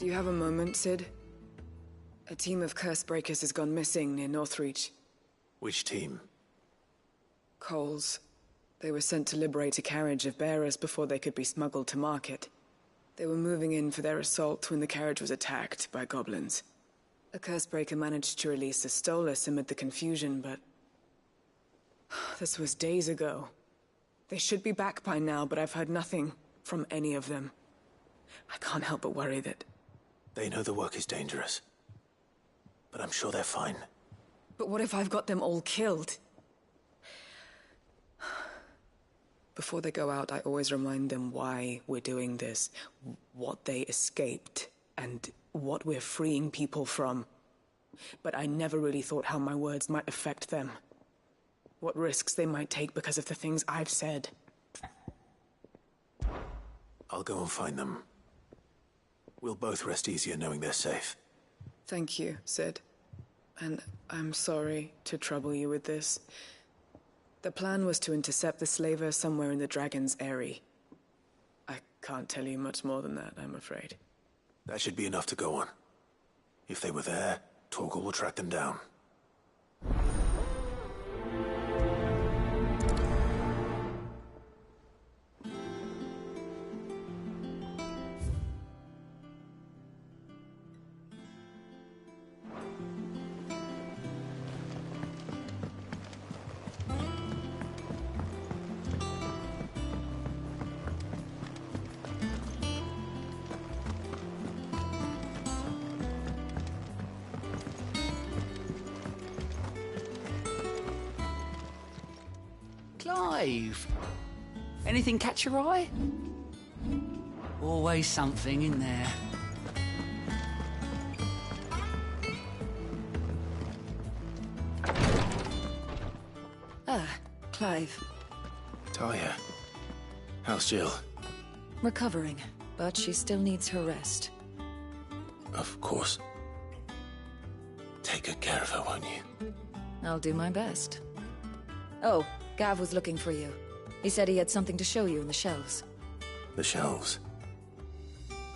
Do you have a moment, Sid? A team of Cursebreakers has gone missing near Northreach. Which team? Coles. They were sent to liberate a carriage of bearers before they could be smuggled to market. They were moving in for their assault when the carriage was attacked by goblins. A Cursebreaker managed to release a Stolas amid the confusion, but... this was days ago. They should be back by now, but I've heard nothing from any of them. I can't help but worry that... They know the work is dangerous. But I'm sure they're fine. But what if I've got them all killed? Before they go out, I always remind them why we're doing this, what they escaped, and what we're freeing people from. But I never really thought how my words might affect them. What risks they might take because of the things I've said. I'll go and find them. We'll both rest easier knowing they're safe. Thank you, Sid. And I'm sorry to trouble you with this. The plan was to intercept the slaver somewhere in the Dragon's Eyrie. I can't tell you much more than that, I'm afraid. That should be enough to go on. If they were there, Torgal will track them down. Clive! Anything catch your eye? Always something in there. Ah, Clive. Talia. How's Jill? Recovering, but she still needs her rest. Of course. Take good care of her, won't you? I'll do my best. Oh, Gav was looking for you. He said he had something to show you in the shelves. The shelves.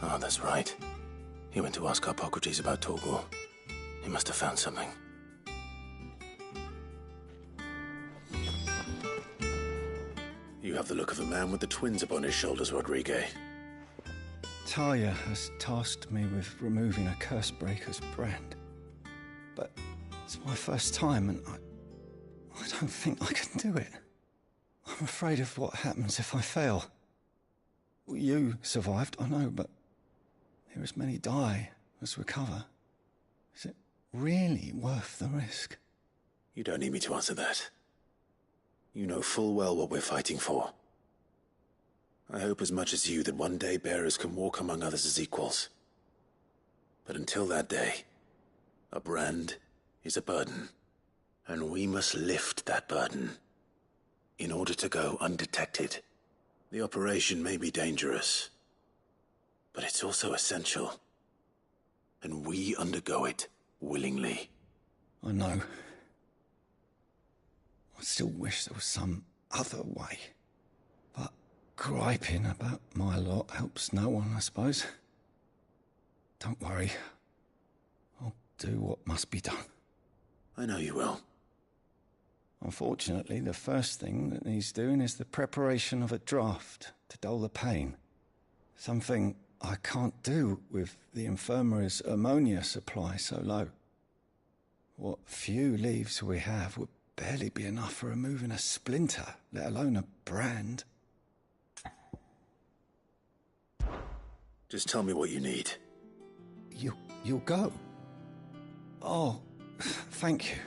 Oh, that's right. He went to ask Harpocrates about Torgal. He must have found something. You have the look of a man with the twins upon his shoulders, Rodrigue. Talia has tasked me with removing a Cursebreaker's brand. But it's my first time, and I don't think I can do it. I'm afraid of what happens if I fail. You survived, I know, but there as many die as recover. Is it really worth the risk? You don't need me to answer that. You know full well what we're fighting for. I hope as much as you that one day bearers can walk among others as equals. But until that day, a brand is a burden. And we must lift that burden in order to go undetected. The operation may be dangerous, but it's also essential. And we undergo it willingly. I know. I still wish there was some other way. But griping about my lot helps no one, I suppose. Don't worry. I'll do what must be done. I know you will. Unfortunately, the first thing that needs doing is the preparation of a draft to dull the pain. Something I can't do with the infirmary's ammonia supply so low. What few leaves we have would barely be enough for removing a splinter, let alone a brand. Just tell me what you need. You'll go? Oh, thank you.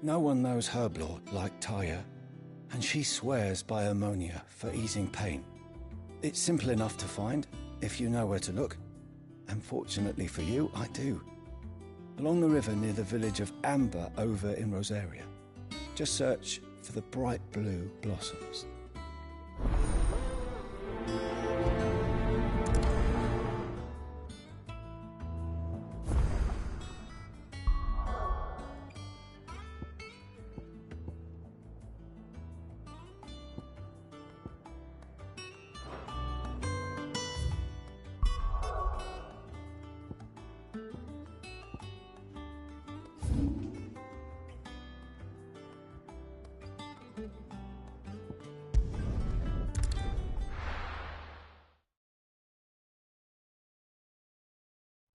No one knows Herblord like Talia, and she swears by ammonia for easing pain. It's simple enough to find, if you know where to look. And fortunately for you, I do. Along the river near the village of Amber over in Rosaria. Just search for the bright blue blossoms.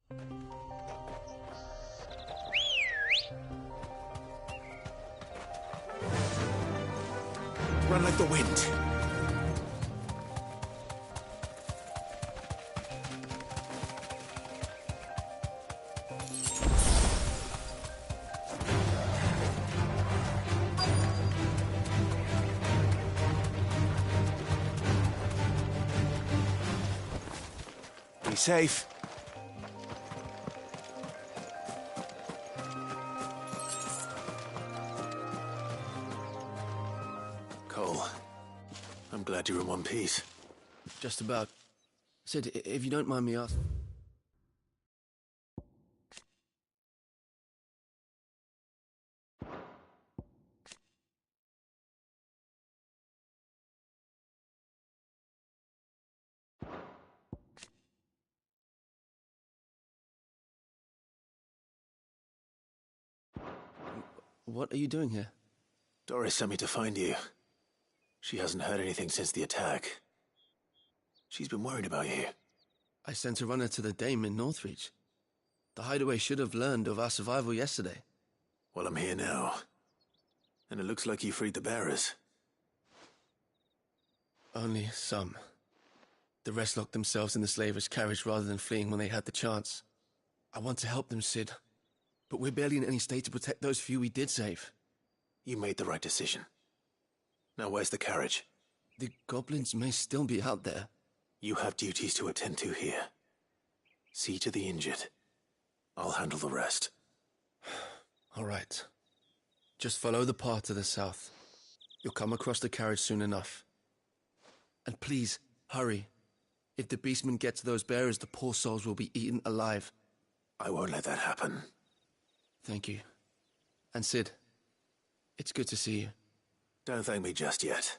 Run like the wind. Be safe. Cole, I'm glad you're in one piece. Just about. Sid, if you don't mind me asking... What are you doing here? Doris sent me to find you. She hasn't heard anything since the attack. She's been worried about you. I sent a runner to the Dame in Northreach. The Hideaway should have learned of our survival yesterday. Well, I'm here now. And it looks like you freed the bearers. Only some. The rest locked themselves in the slavers' carriage rather than fleeing when they had the chance. I want to help them, Sid. But we're barely in any state to protect those few we did save. You made the right decision. Now where's the carriage? The goblins may still be out there. You have duties to attend to here. See to the injured. I'll handle the rest. All right. Just follow the path to the south. You'll come across the carriage soon enough. And please, hurry. If the beastmen get to those bearers, the poor souls will be eaten alive. I won't let that happen. Thank you. And Sid, it's good to see you. Don't thank me just yet.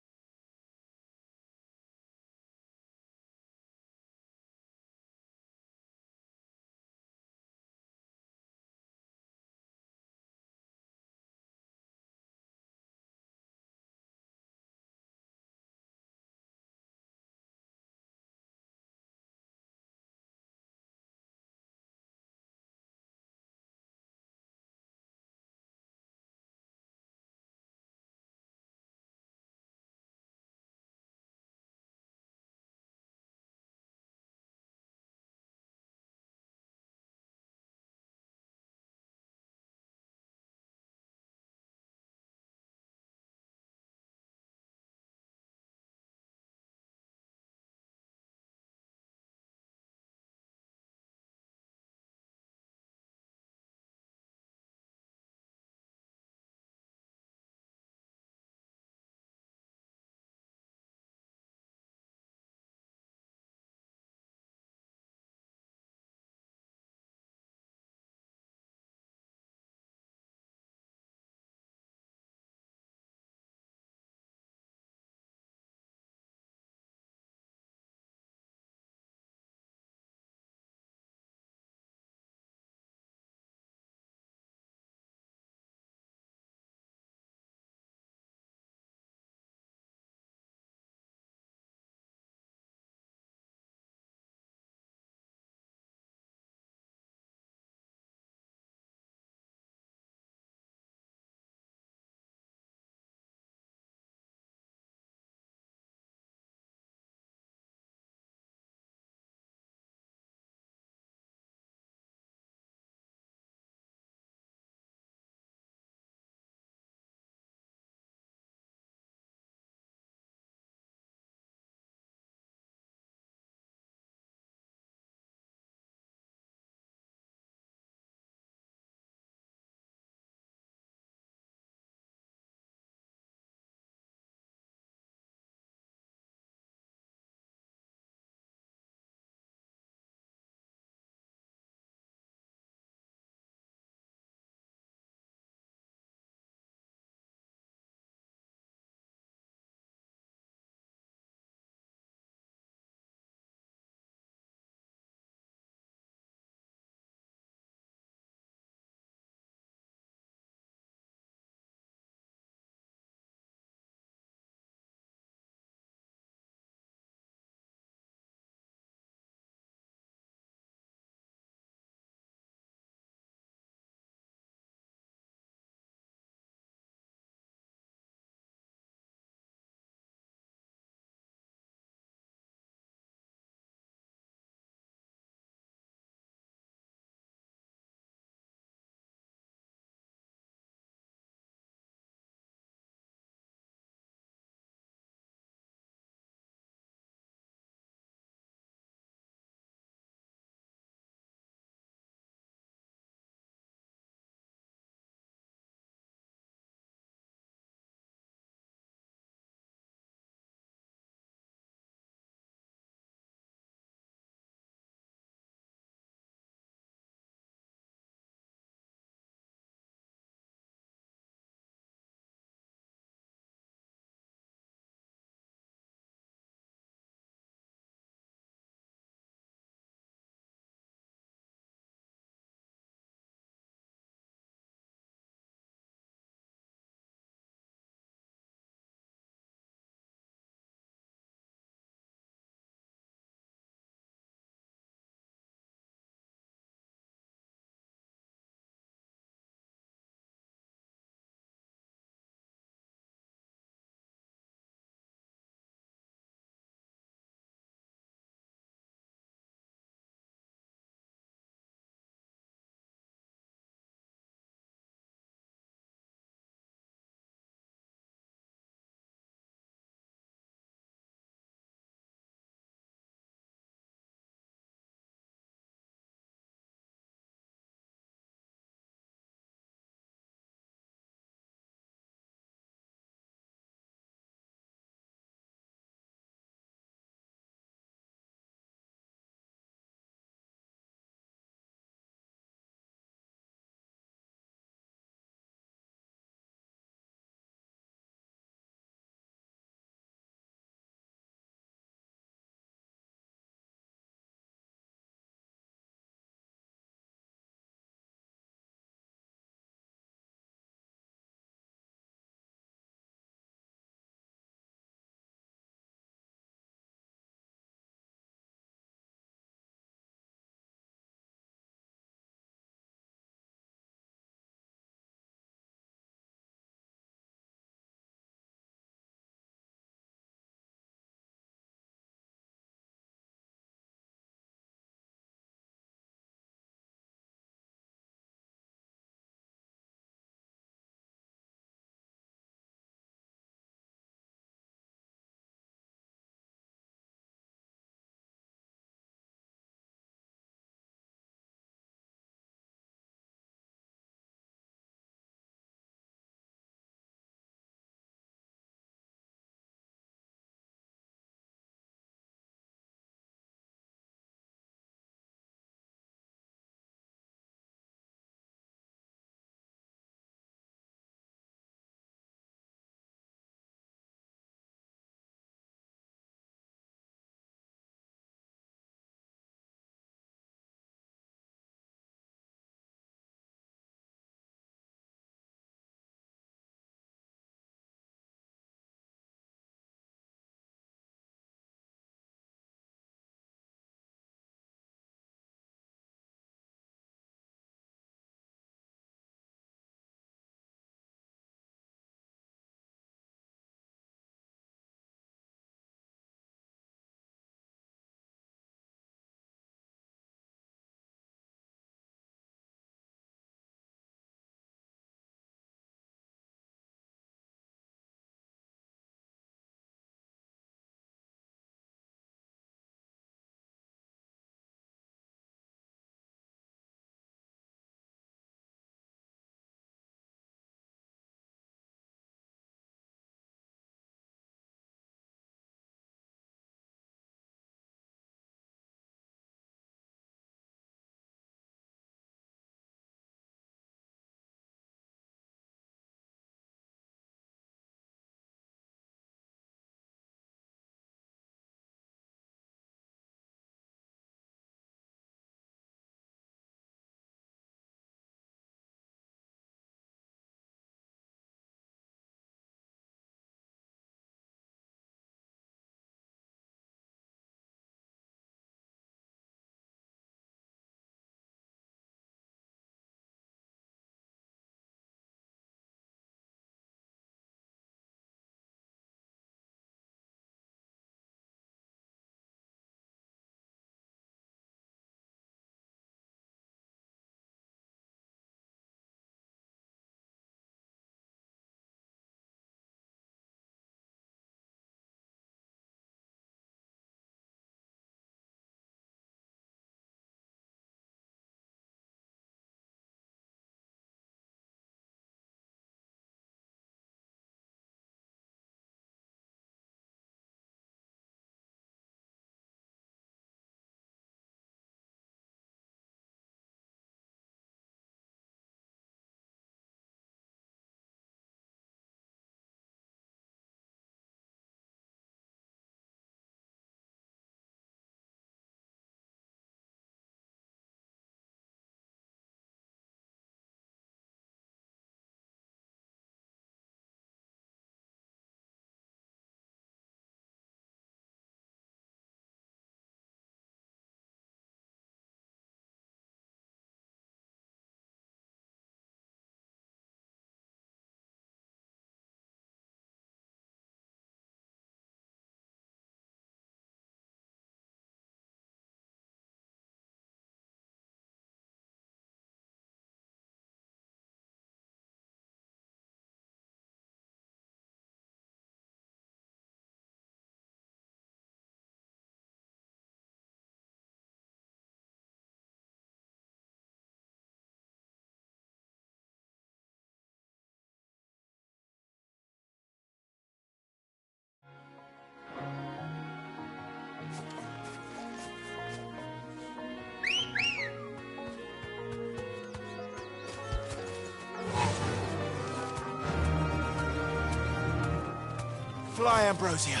Fly, Ambrosia.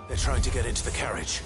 They're trying to get into the carriage.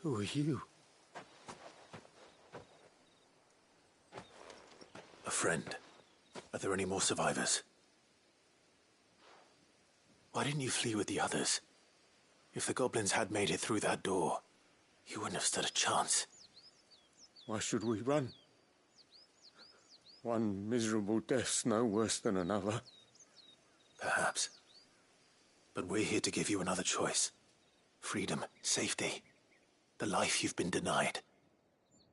Who are you? A friend. Are there any more survivors? Why didn't you flee with the others? If the goblins had made it through that door, you wouldn't have stood a chance. Why should we run? One miserable death's no worse than another. Perhaps. But we're here to give you another choice. Freedom, safety. The life you've been denied.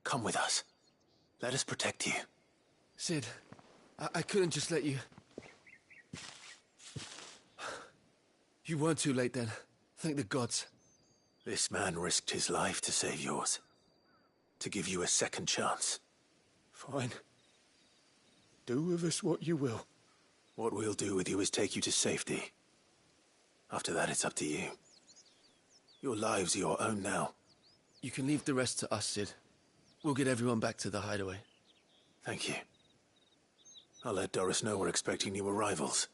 Come with us. Let us protect you. Cid, I couldn't just let you... You weren't too late then. Thank the gods. This man risked his life to save yours. To give you a second chance. Fine. Do with us what you will. What we'll do with you is take you to safety. After that, it's up to you. Your lives are your own now. You can leave the rest to us, Cid. We'll get everyone back to the hideaway. Thank you. I'll let Doris know we're expecting new arrivals.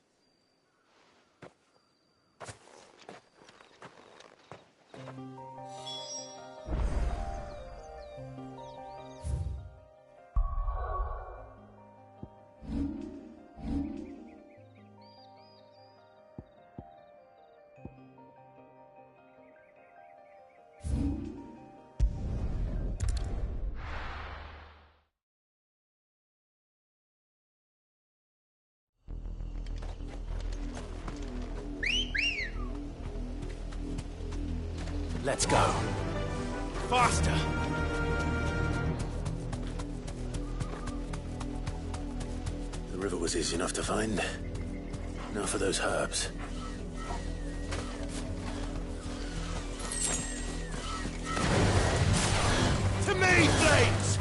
Let's go. Faster! The river was easy enough to find. Now for those herbs. To me, Blades!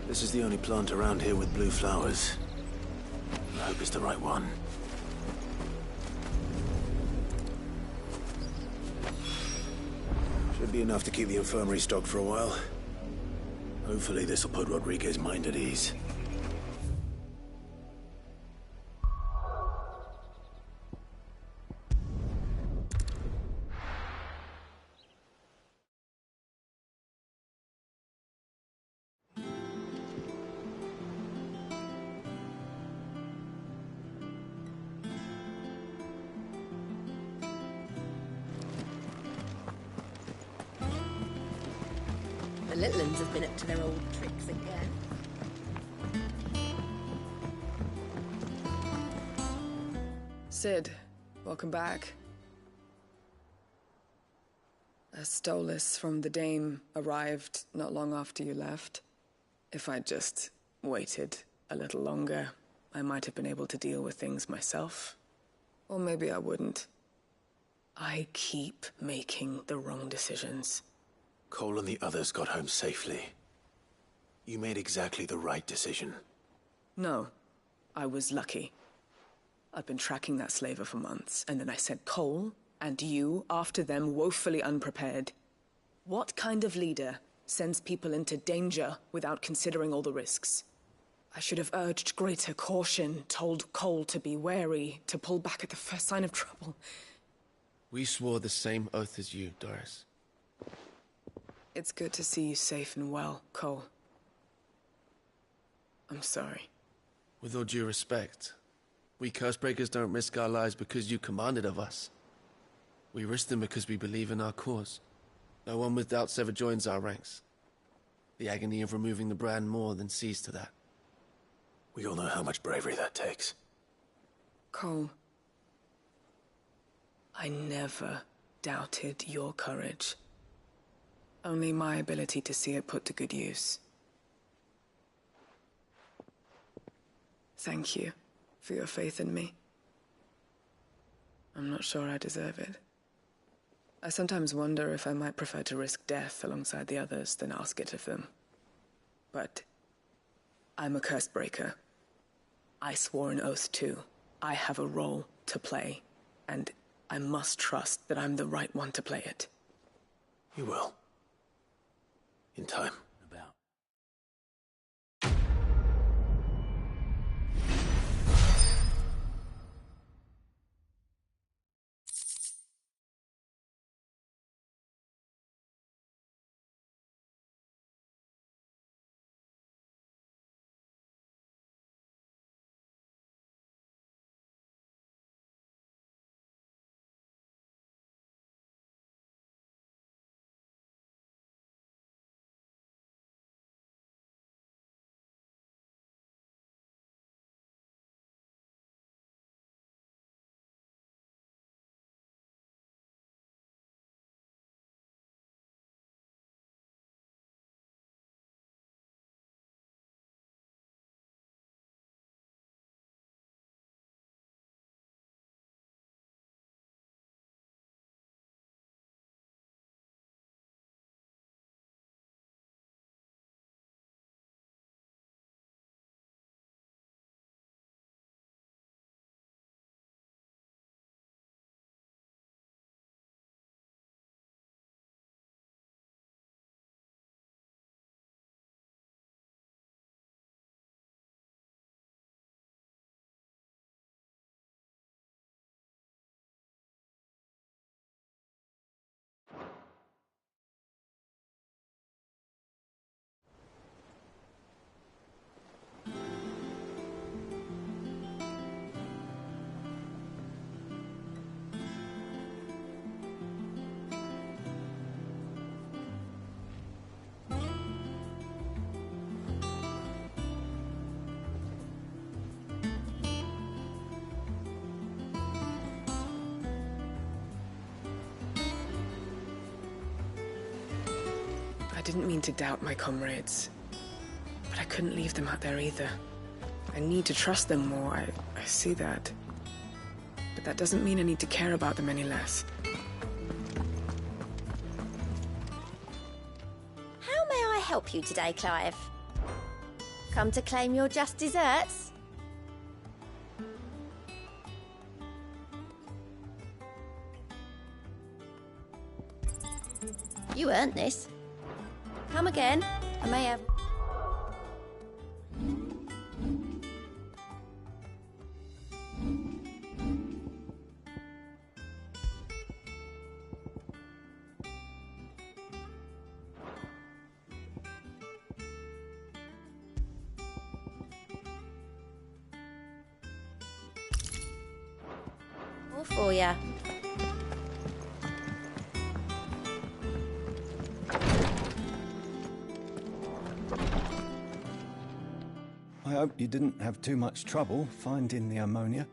This is the only plant around here with blue flowers. I hope it's the right one. Should be enough to keep the infirmary stocked for a while. Hopefully this will put Rodriguez's mind at ease. The Litlins have been up to their old tricks again. Cid, welcome back. A Stolas from the Dame arrived not long after you left. If I'd just waited a little longer, I might have been able to deal with things myself. Or maybe I wouldn't. I keep making the wrong decisions. Cole and the others got home safely. You made exactly the right decision. No, I was lucky. I've been tracking that slaver for months, and then I sent Cole and you after them woefully unprepared. What kind of leader sends people into danger without considering all the risks? I should have urged greater caution, told Cole to be wary, to pull back at the first sign of trouble. We swore the same oath as you, Doris. It's good to see you safe and well, Cole. I'm sorry. With all due respect, we Cursebreakers don't risk our lives because you commanded of us. We risk them because we believe in our cause. No one with doubts ever joins our ranks. The agony of removing the brand more than sees to that. We all know how much bravery that takes. Cole, I never doubted your courage. Only my ability to see it put to good use. Thank you for your faith in me. I'm not sure I deserve it. I sometimes wonder if I might prefer to risk death alongside the others than ask it of them. But I'm a Cursebreaker. I swore an oath too. I have a role to play, and I must trust that I'm the right one to play it. You will. In time. didn't mean to doubt my comrades, but I couldn't leave them out there either. I need to trust them more, I see that. But that doesn't mean I need to care about them any less. How may I help you today, Clive? Come to claim your just desserts? You earned this. Come again. I may have... All for ya. I hope you didn't have too much trouble finding the ammonia.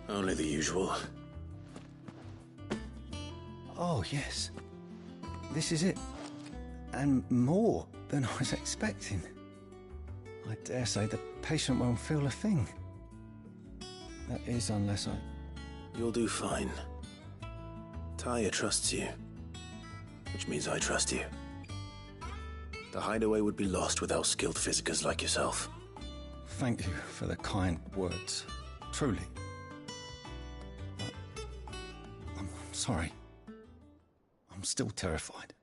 Only the usual. Oh, yes. This is it. And more than I was expecting. I dare say the patient won't feel a thing. That is, unless I... You'll do fine. Tyr trusts you, which means I trust you. The hideaway would be lost without skilled physicers like yourself. Thank you for the kind words. Truly. But I'm sorry. I'm still terrified.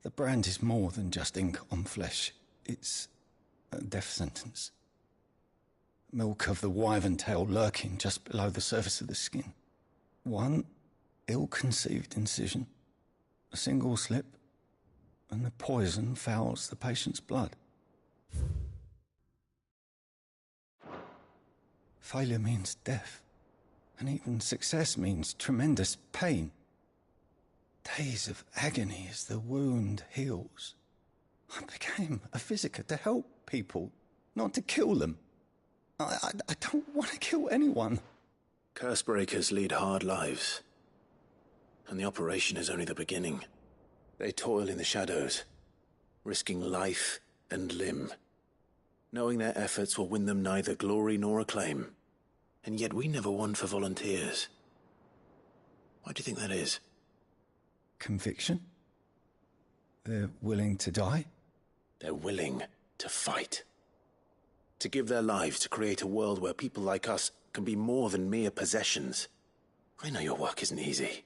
The brand is more than just ink on flesh. It's a death sentence. Milk of the wyvern tail lurking just below the surface of the skin. One ill-conceived incision, a single slip, and the poison fouls the patient's blood. Failure means death, and even success means tremendous pain. Days of agony as the wound heals. I became a physiker to help people, not to kill them. I don't want to kill anyone. Cursebreakers lead hard lives, and the operation is only the beginning. They toil in the shadows, risking life and limb, knowing their efforts will win them neither glory nor acclaim. And yet we never won for volunteers. Why do you think that is? Conviction? They're willing to die? They're willing to fight. To give their lives to create a world where people like us can be more than mere possessions. I know your work isn't easy,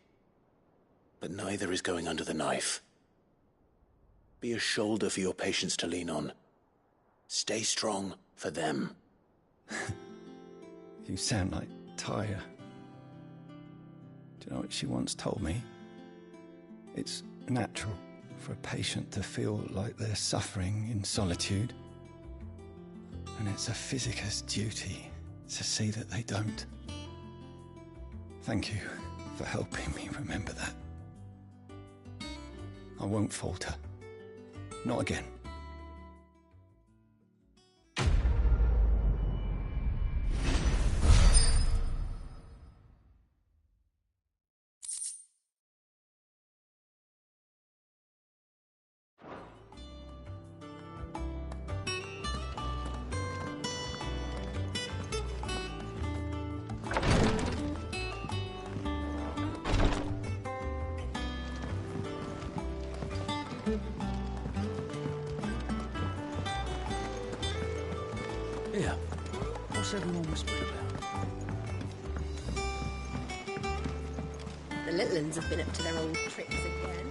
but neither is going under the knife. Be a shoulder for your patients to lean on. Stay strong for them. You sound like Tyr. Do you know what she once told me? It's natural for a patient to feel like they're suffering in solitude. And it's a physiker's duty to see that they don't. Thank you for helping me remember that. I won't falter. Not again. Yeah. What's everyone whispering about? The little uns have been up to their old tricks again.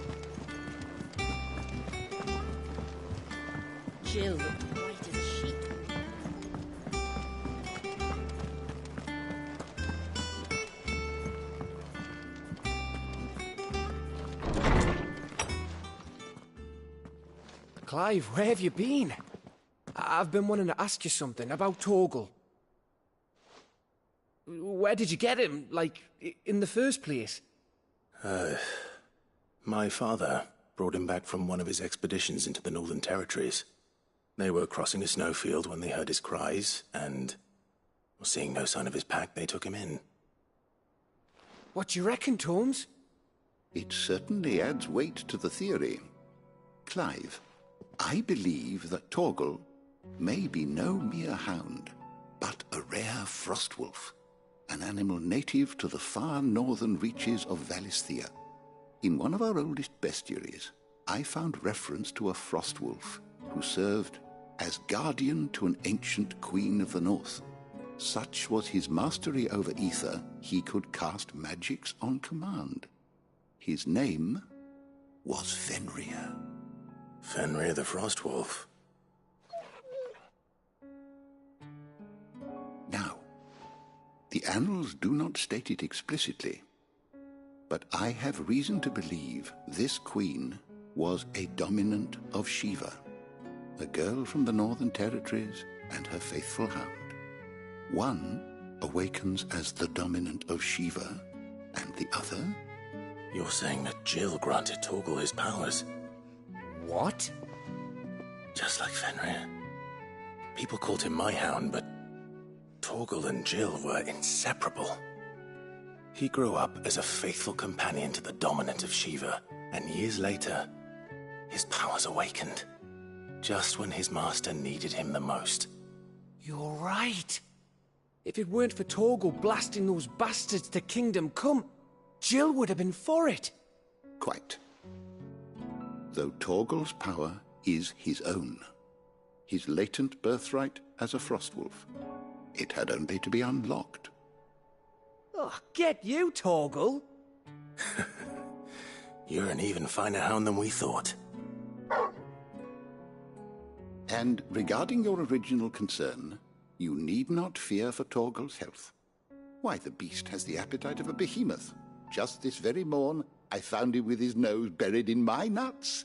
Jill looked white as a sheet. Clive, where have you been? I've been wanting to ask you something about Torgal. Where did you get him, like, in the first place? My father brought him back from one of his expeditions into the Northern Territories. They were crossing a snowfield when they heard his cries, and, Seeing no sign of his pack, they took him in. What do you reckon, Tomes? It certainly adds weight to the theory. Clive, I believe that Torgal may be no mere hound, but a rare frostwolf, an animal native to the far northern reaches of Valisthea. In one of our oldest bestiaries, I found reference to a frostwolf who served as guardian to an ancient queen of the north. Such was his mastery over ether, he could cast magics on command. His name was Fenrir. Fenrir the Frostwolf. Now, the annals do not state it explicitly, but I have reason to believe this queen was a dominant of Shiva, a girl from the Northern Territories and her faithful hound. One awakens as the dominant of Shiva, and the other... You're saying that Jill granted Torgal his powers? What? Just like Fenrir. People called him my hound, but Torgal and Jill were inseparable. He grew up as a faithful companion to the dominant of Shiva, and years later, his powers awakened, just when his master needed him the most. You're right. If it weren't for Torgal blasting those bastards to Kingdom Come, Jill would have been for it. Quite. Though Torgal's power is his own, his latent birthright as a Frostwolf, it had only to be unlocked. Oh, get you, Torgal! You're an even finer hound than we thought. And regarding your original concern, you need not fear for Torgal's health. Why, the beast has the appetite of a behemoth. Just this very morn, I found him with his nose buried in my nuts.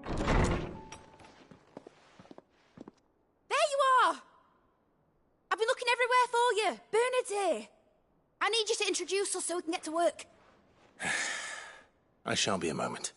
There you are! I've been looking everywhere for you. Bernard's here. I need you to introduce us so we can get to work. I shan't be a moment.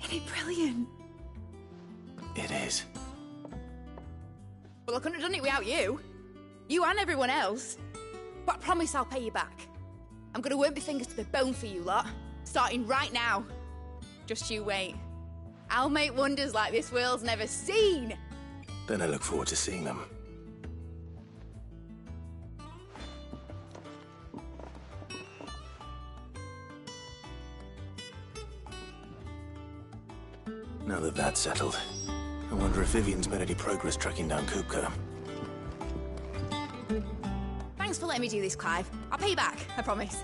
Isn't it brilliant? It is. Well, I couldn't have done it without you. You and everyone else. But I promise I'll pay you back. I'm gonna work my fingers to the bone for you lot, starting right now. Just you wait. I'll make wonders like this world's never seen. Then I look forward to seeing them. Now that that's settled, I wonder if Vivian's made any progress tracking down Kupka. Thanks for letting me do this, Clive. I'll pay you back, I promise.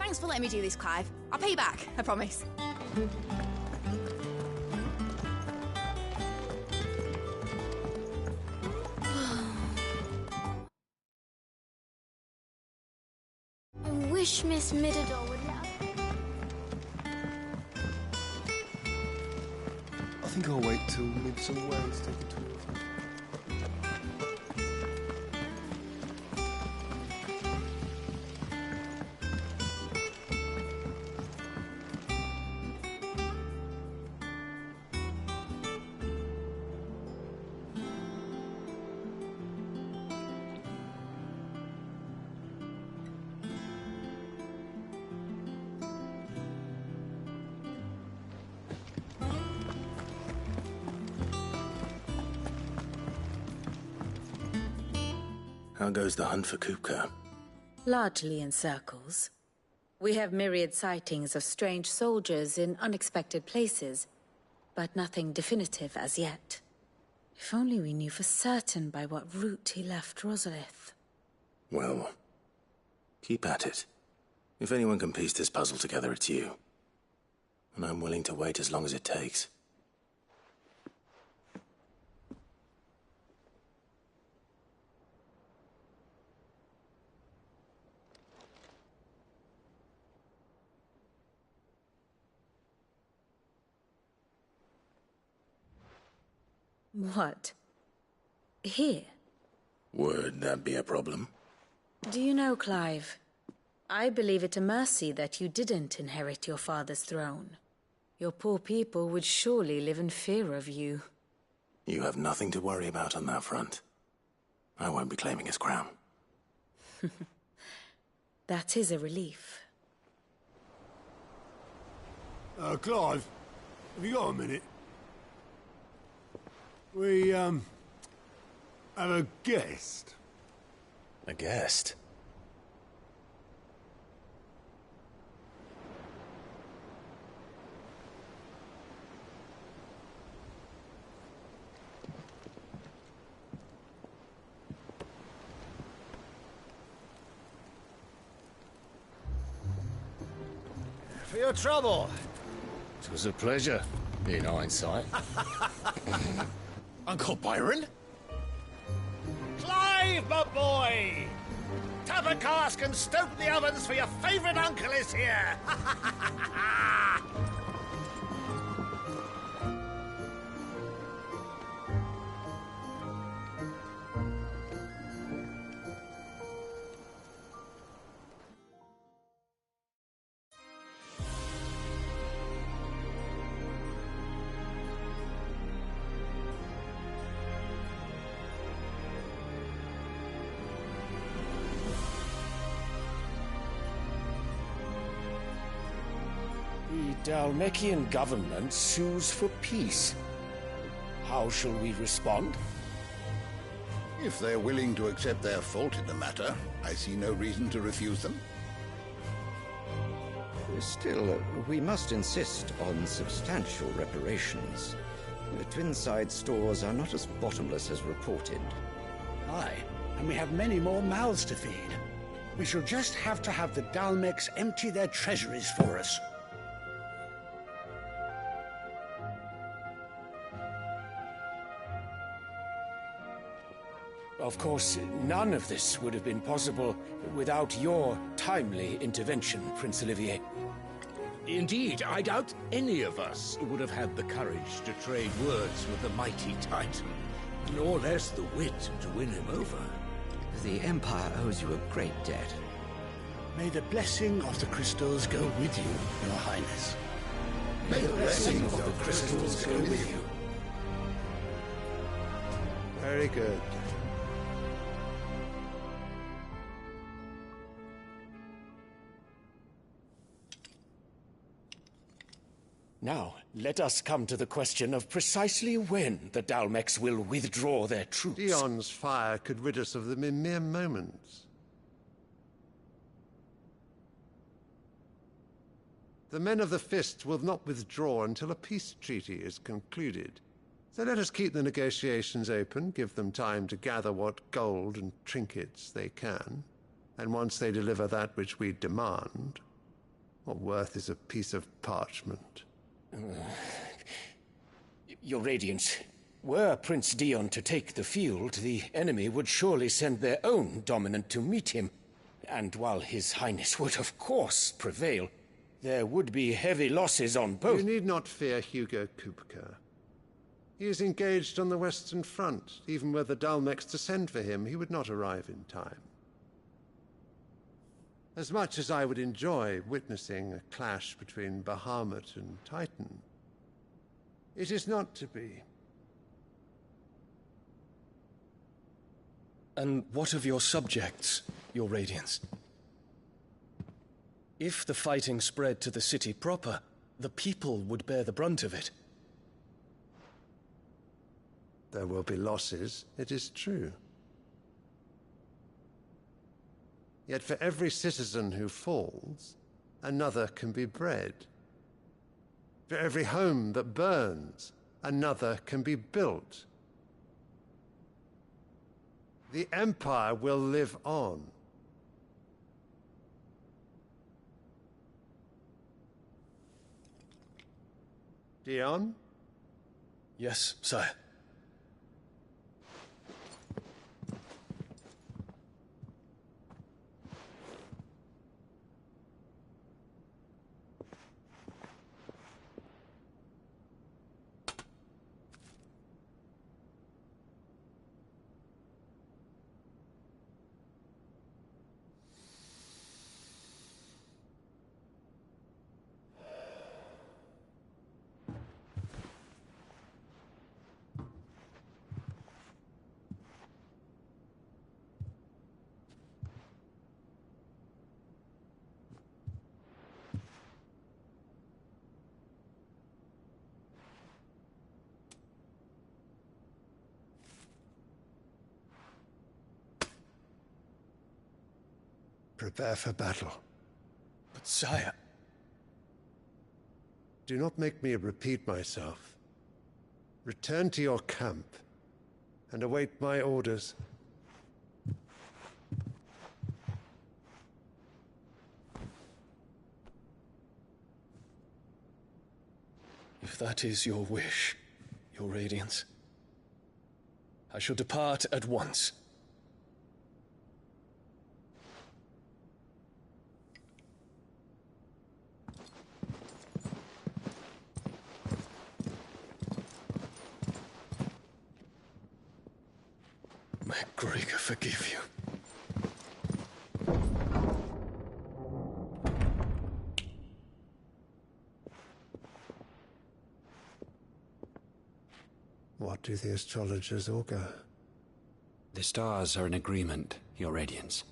Thanks for letting me do this, Clive. I'll pay you back, I promise. I wish Miss Midador would let us. I think I'll wait till Midsummer Ways take a tour. How goes the hunt for Kupka? Largely in circles. We have myriad sightings of strange soldiers in unexpected places, but nothing definitive as yet. If only we knew for certain by what route he left Rosalith. Well, keep at it. If anyone can piece this puzzle together, it's you. And I'm willing to wait as long as it takes. What? Here? Would that be a problem? Do you know, Clive? I believe it a mercy that you didn't inherit your father's throne. Your poor people would surely live in fear of you. You have nothing to worry about on that front. I won't be claiming his crown. That is a relief. Clive, have you got a minute? We, have a guest. A guest? For your trouble. It was a pleasure, in hindsight. Uncle Byron? Clive, my boy! Tap a cask and stoke the ovens for your favourite uncle is here! The Dhalmekian government sues for peace. How shall we respond? If they're willing to accept their fault in the matter, I see no reason to refuse them. Still, we must insist on substantial reparations. The Twinside stores are not as bottomless as reported. Aye, and we have many more mouths to feed. We shall just have to have the Dhalmeks empty their treasuries for us. Of course, none of this would have been possible without your timely intervention, Prince Olivier. Indeed, I doubt any of us would have had the courage to trade words with the mighty Titan, nor less the wit to win him over. The Empire owes you a great debt. May the blessing of the crystals go with you, Your Highness. May the blessing of the crystals go with you. Very good. Now, let us come to the question of precisely when the Dhalmeks will withdraw their troops. Dion's fire could rid us of them in mere moments. The men of the Fist will not withdraw until a peace treaty is concluded. So let us keep the negotiations open, give them time to gather what gold and trinkets they can, and once they deliver that which we demand, what worth is a piece of parchment? Your Radiance, were Prince Dion to take the field, the enemy would surely send their own dominant to meet him. And while His Highness would of course prevail, there would be heavy losses on both. You need not fear Hugo Kupka. He is engaged on the Western Front. Even were the Dhalmeks to send for him, he would not arrive in time. As much as I would enjoy witnessing a clash between Bahamut and Titan, it is not to be. And what of your subjects, Your Radiance? If the fighting spread to the city proper, the people would bear the brunt of it. There will be losses, it is true. Yet for every citizen who falls, another can be bred. For every home that burns, another can be built. The Empire will live on. Dion? Yes, sire. Prepare for battle. But sire... Do not make me repeat myself. Return to your camp and await my orders. If that is your wish, Your Radiance, I shall depart at once. May Gregor forgive you. What do the astrologers augur? The stars are in agreement, Your Radiance.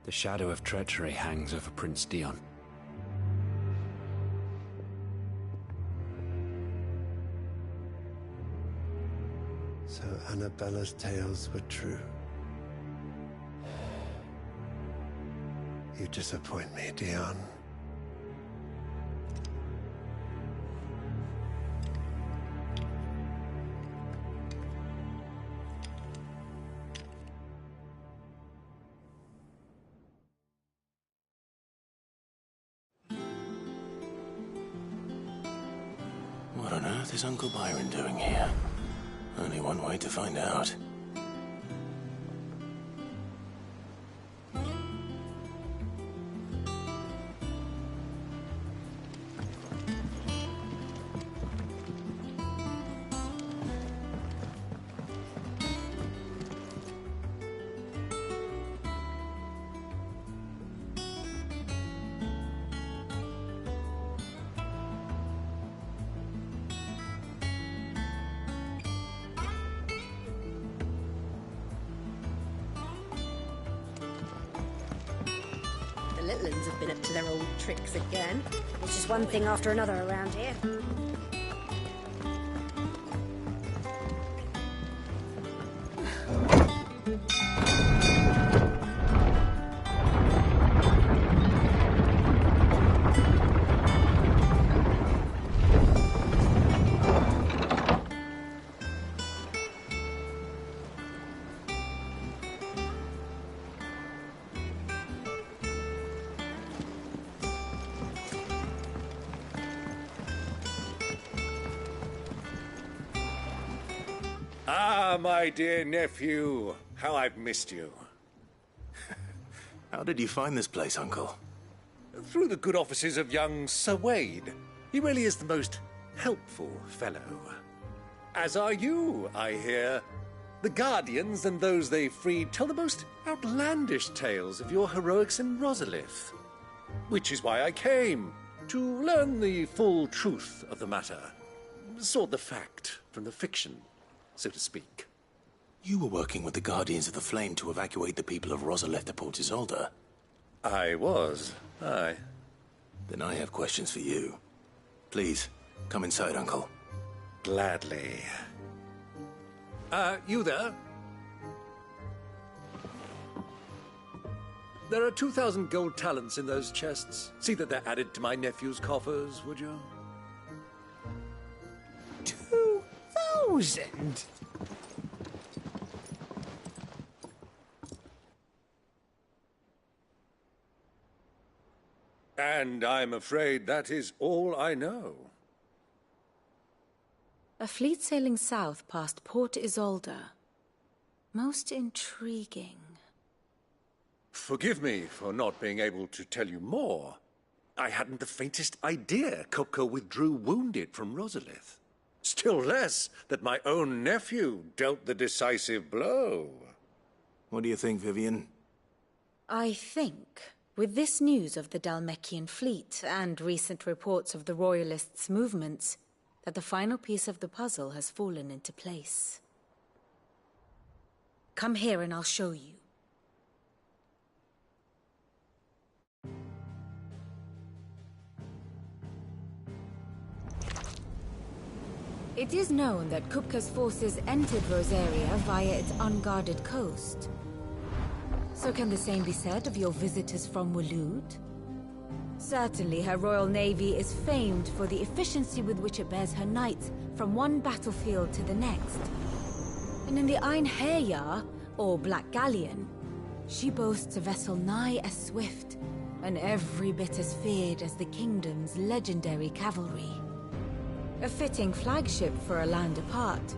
The shadow of treachery hangs over Prince Dion. So Annabella's tales were true. You disappoint me, Dion. What on earth is Uncle Byron doing here? Only one way to find out. The Litlins have been up to their old tricks again. It's just one thing after another around here. Ah, my dear nephew. How I've missed you. How did you find this place, Uncle? Through the good offices of young Sir Wade. He really is the most helpful fellow. As are you, I hear. The Guardians and those they freed tell the most outlandish tales of your heroics in Rosalith. Which is why I came, to learn the full truth of the matter. Sort the fact from the fiction, so to speak. You were working with the Guardians of the Flame to evacuate the people of Rosalith to Port Isolde. I was, aye. Then I have questions for you. Please, come inside, Uncle. Gladly. You there? There are 2,000 gold talents in those chests. See that they're added to my nephew's coffers, would you? 2,000? And I'm afraid that is all I know. A fleet sailing south past Port Isolde. Most intriguing. Forgive me for not being able to tell you more. I hadn't the faintest idea Kupka withdrew wounded from Rosalith. Still less that my own nephew dealt the decisive blow. What do you think, Vivian? I think, with this news of the Dhalmekian fleet and recent reports of the Royalists' movements, that the final piece of the puzzle has fallen into place. Come here and I'll show you. It is known that Kupka's forces entered Rosaria via its unguarded coast. So can the same be said of your visitors from Waloed? Certainly, her Royal Navy is famed for the efficiency with which it bears her knights from one battlefield to the next. And in the Einherjar, or Black Galleon, she boasts a vessel nigh as swift, and every bit as feared as the Kingdom's legendary cavalry. A fitting flagship for a land apart,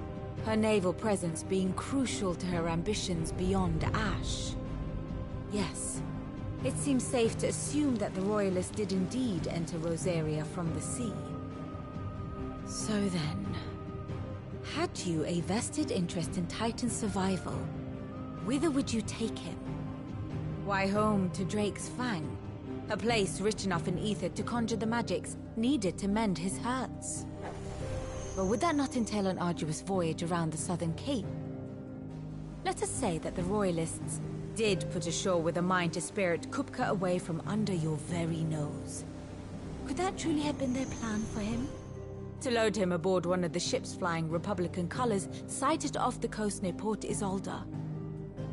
her naval presence being crucial to her ambitions beyond Ash. Yes, it seems safe to assume that the Royalists did indeed enter Rosaria from the sea. So then, had you a vested interest in Titan's survival, whither would you take him? Why, home to Drake's Fang, a place rich enough in ether to conjure the magics needed to mend his hurts. But would that not entail an arduous voyage around the southern cape? Let us say that the Royalists did put ashore with a mind to spirit Kupka away from under your very nose. Could that truly have been their plan for him? To load him aboard one of the ships flying Republican colors sighted off the coast near Port Isolde.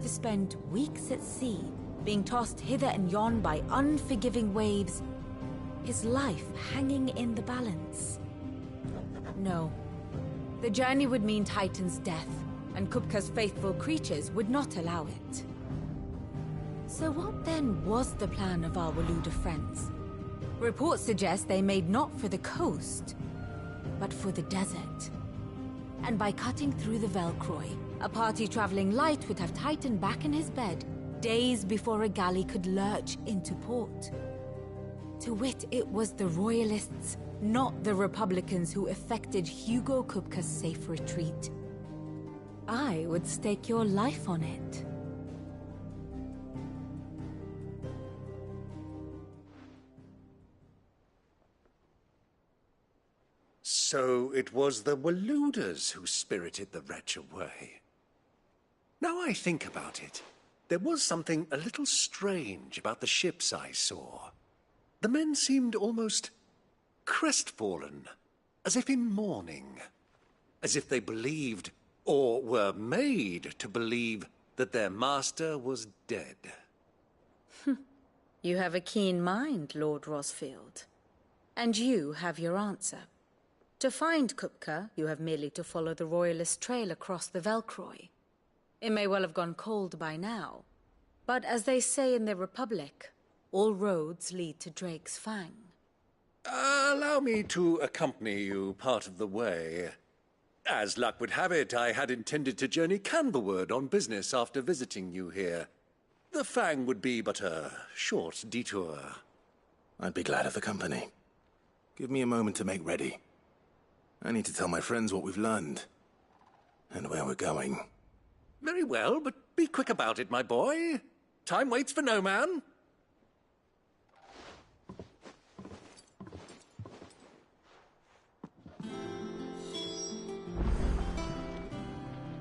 To spend weeks at sea, being tossed hither and yon by unforgiving waves, his life hanging in the balance. No. The journey would mean Titan's death, and Kupka's faithful creatures would not allow it. So what then was the plan of our Waloed friends? Reports suggest they made not for the coast, but for the desert. And by cutting through the Velcroy, a party traveling light would have Titan back in his bed days before a galley could lurch into port. To wit, it was the Royalists, not the Republicans, who effected Hugo Kupka's safe retreat. I would stake your life on it. So it was the Waloeders who spirited the wretch away. Now I think about it, there was something a little strange about the ships I saw. The men seemed almost crestfallen, as if in mourning, as if they believed, or were made to believe, that their master was dead. You have a keen mind, Lord Rosfield. And you have your answer. To find Kupka, you have merely to follow the Royalist trail across the Velcroy. It may well have gone cold by now, but as they say in the Republic, all roads lead to Drake's Fang. Allow me to accompany you part of the way. As luck would have it, I had intended to journey Canberward on business after visiting you here. The Fang would be but a short detour. I'd be glad of the company. Give me a moment to make ready. I need to tell my friends what we've learned, and where we're going. Very well, but be quick about it, my boy. Time waits for no man.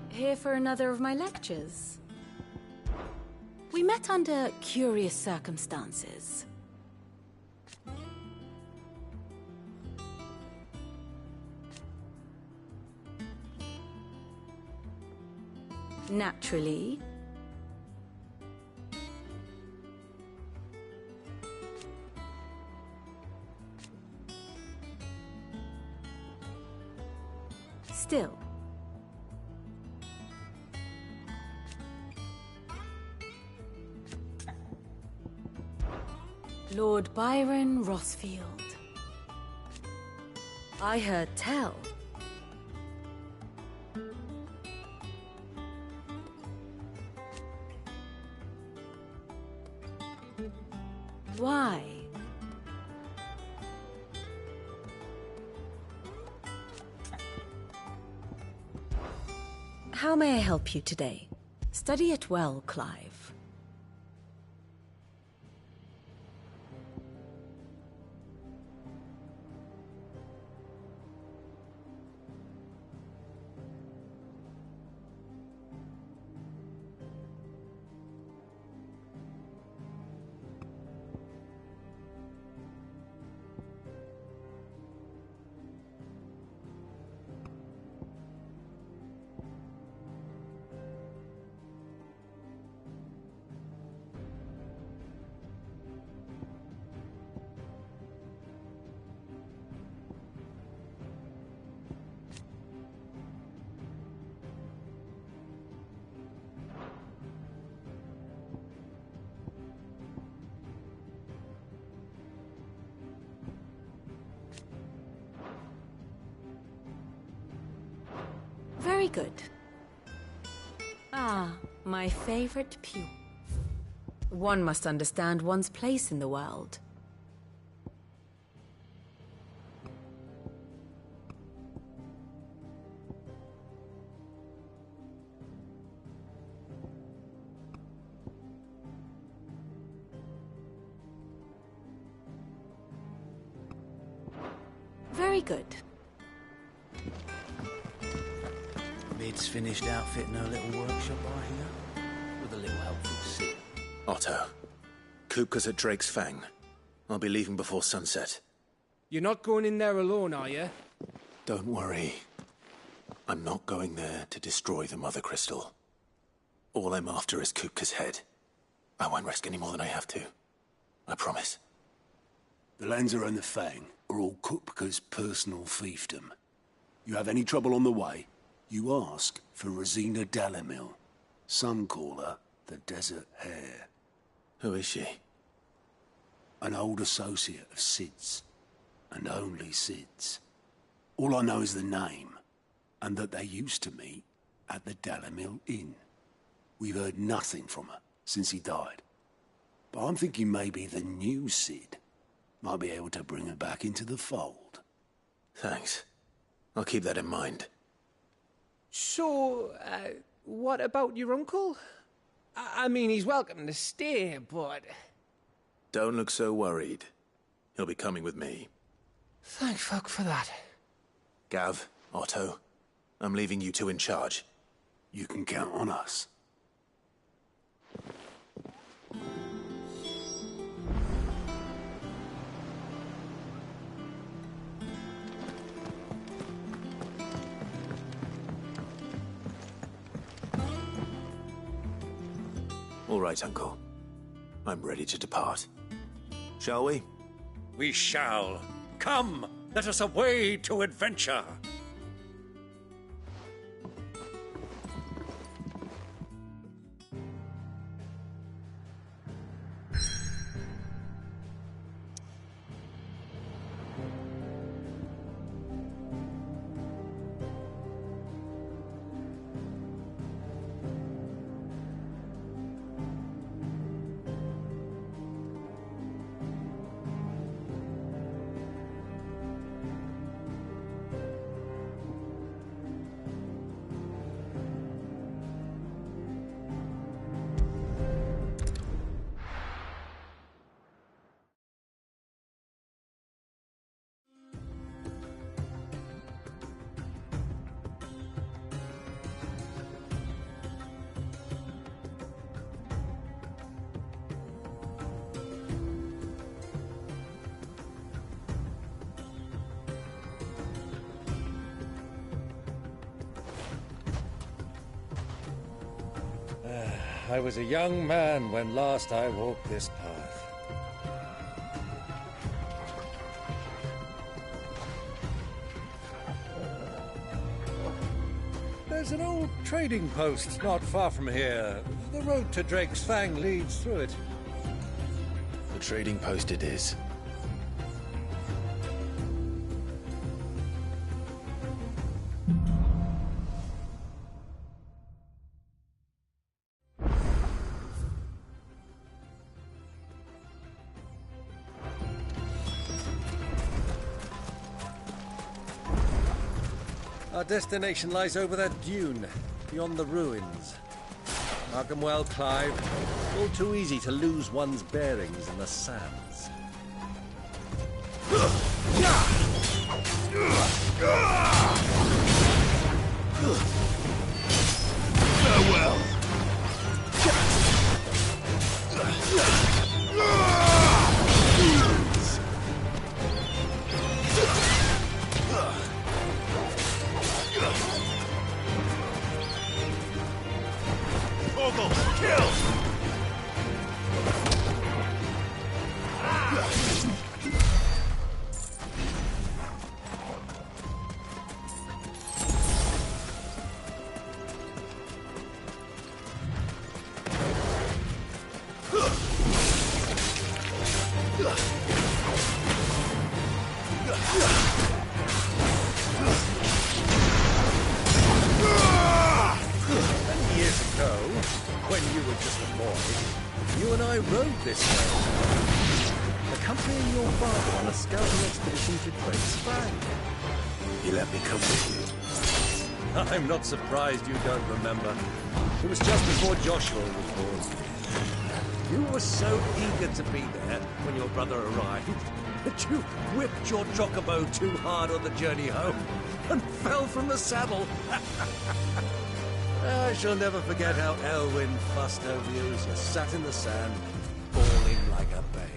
Here for another of my lectures. We met under curious circumstances. Naturally. Still. Lord Byron Rossfield. I heard tell. Why? How may I help you today? Study it well, Clive. Very good. Ah, my favorite pupil. One must understand one's place in the world. Very good. Mid's finished outfitting her little workshop, I hear, with a little help from Sid. Otto, Kupka's at Drake's Fang. I'll be leaving before sunset. You're not going in there alone, are you? Don't worry. I'm not going there to destroy the Mother Crystal. All I'm after is Kupka's head. I won't risk any more than I have to. I promise. The Lanza and the Fang are all Kupka's personal fiefdom. You have any trouble on the way, you ask for Rosina Dalimil. Some call her the Desert Hare. Who is she? An old associate of Sid's, and only Sid's. All I know is the name, and that they used to meet at the Dalimil Inn. We've heard nothing from her since he died. But I'm thinking maybe the new Sid might be able to bring her back into the fold. Thanks. I'll keep that in mind. So, what about your uncle? I mean, he's welcome to stay, but... Don't look so worried. He'll be coming with me. Thank fuck for that. Gav, Otto, I'm leaving you two in charge. You can count on us. All right, Uncle. I'm ready to depart. Shall we? We shall. Come, let us away to adventure. I was a young man when last I walked this path. There's an old trading post not far from here. The road to Drake's Fang leads through it. The trading post it is. Our destination lies over that dune, beyond the ruins. Mark 'em well, Clive. All too easy to lose one's bearings in the sands. Farewell. Kill! I'm not surprised you don't remember. It was just before Joshua was born. You were so eager to be there when your brother arrived that you whipped your chocobo too hard on the journey home and fell from the saddle. I shall never forget how Elwyn fussed over you as you sat in the sand, bawling like a babe.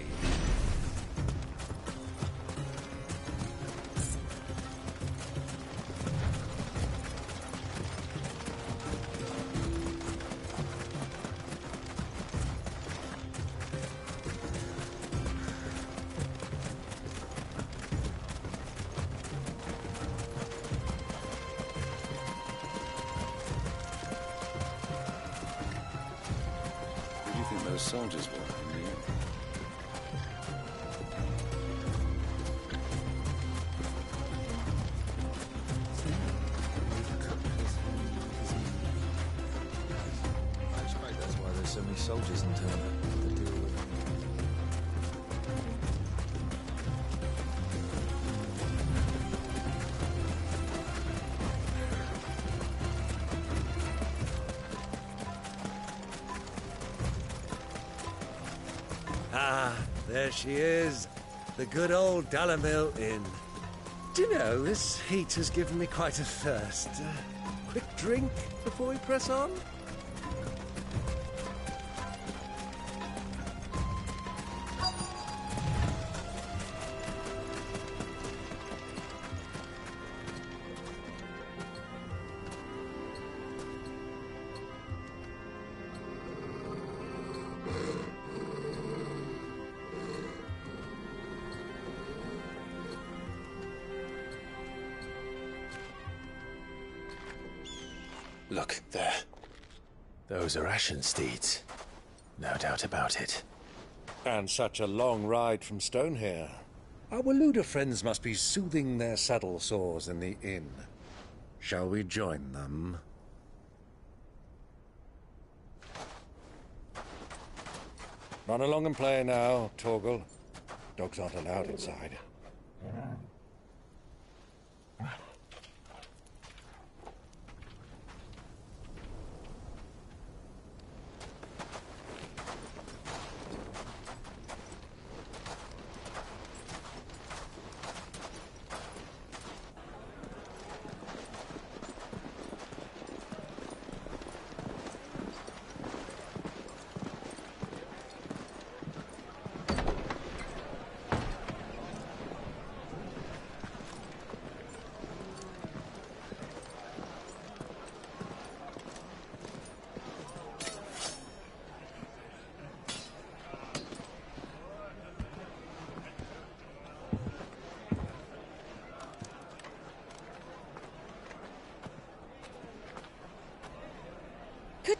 Soldiers were in the end. I expect that's why there's so many soldiers in town to deal with. Ah, there she is. The good old Dalamil Inn. Do you know, this heat has given me quite a thirst. Quick drink before we press on? Look, there. Those are Ashen steeds. No doubt about it. And such a long ride from Stonehair. Our Waluda friends must be soothing their saddle sores in the inn. Shall we join them? Run along and play now, Torgal. Dogs aren't allowed inside.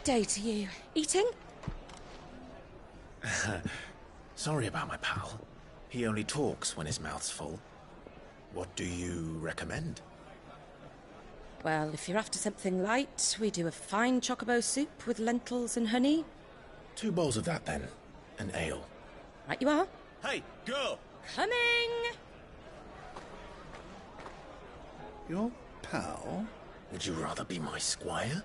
day to you. Eating? Sorry about my pal. He only talks when his mouth's full. What do you recommend? Well, if you're after something light, we do a fine chocobo soup with lentils and honey. 2 bowls of that, then. An ale. Right you are. Hey, girl! Coming! Your pal? Would you rather be my squire?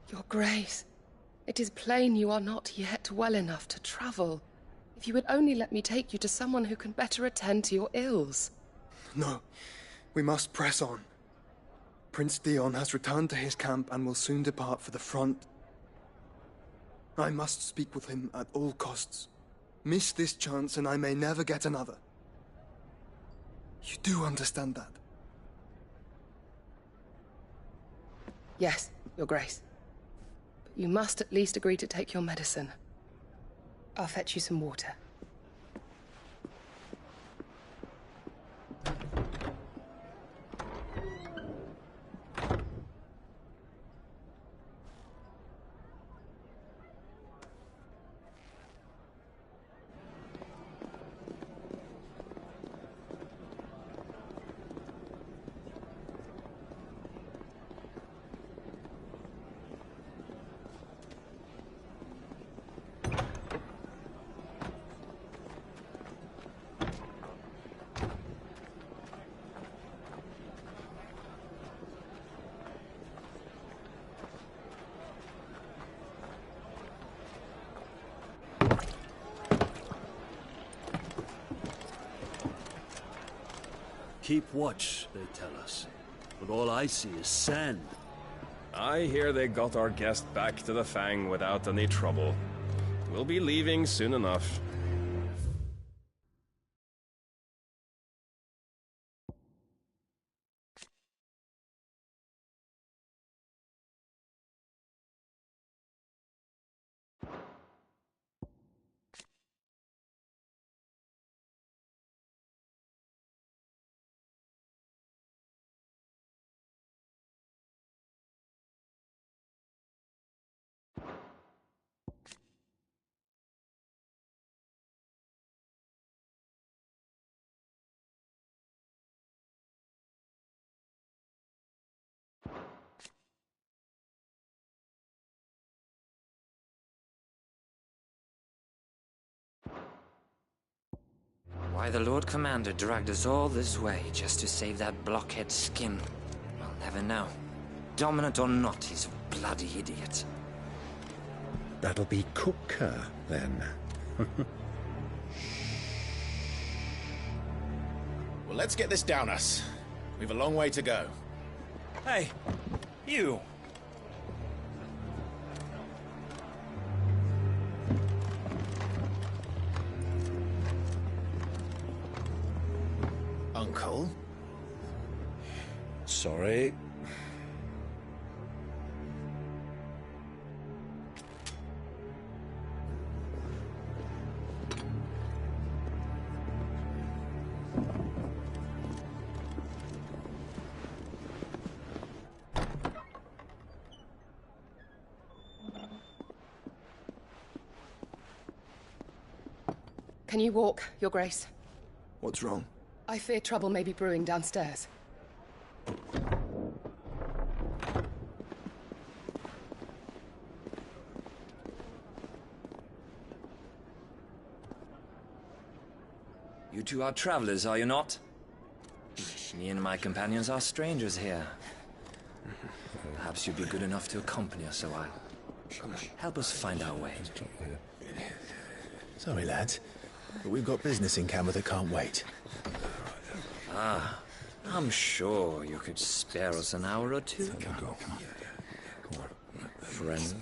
Your Grace, it is plain you are not yet well enough to travel. If you would only let me take you to someone who can better attend to your ills. No, we must press on. Prince Dion has returned to his camp and will soon depart for the front. I must speak with him at all costs. Miss this chance and I may never get another. You do understand that? Yes, Your Grace. But you must at least agree to take your medicine. I'll fetch you some water. Keep watch, they tell us. But all I see is sand. I hear they got our guest back to the Fang without any trouble. We'll be leaving soon enough. Why the Lord Commander dragged us all this way just to save that blockhead Skim, we'll never know. Dominant or not, he's a bloody idiot. That'll be Cooker, then. Well, let's get this down us. We've a long way to go. Hey, you! Uncle? Sorry. Can you walk, Your Grace? What's wrong? I fear trouble may be brewing downstairs. You two are travelers, are you not? Me and my companions are strangers here. Perhaps you'd be good enough to accompany us a while. Help us find our way. Sorry, lads, but we've got business in Camber that can't wait. Ah, I'm sure you could spare us an hour or two. Come on. Friend.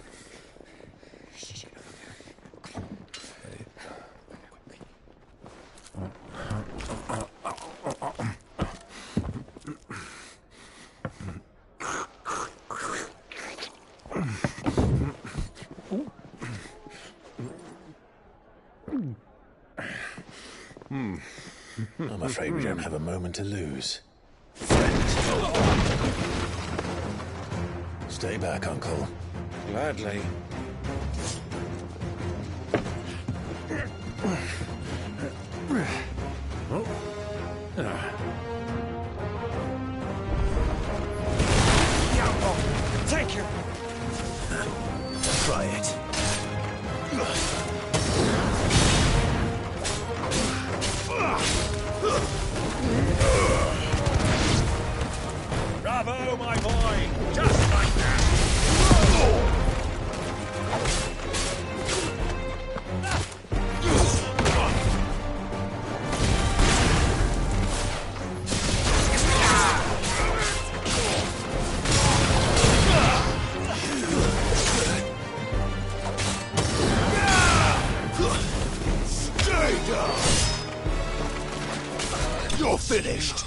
I'm afraid we don't have a moment to lose. Stay back, Uncle. Gladly. Thank you. Try it. Bravo, my boy! Just like that! Stay down! You're finished!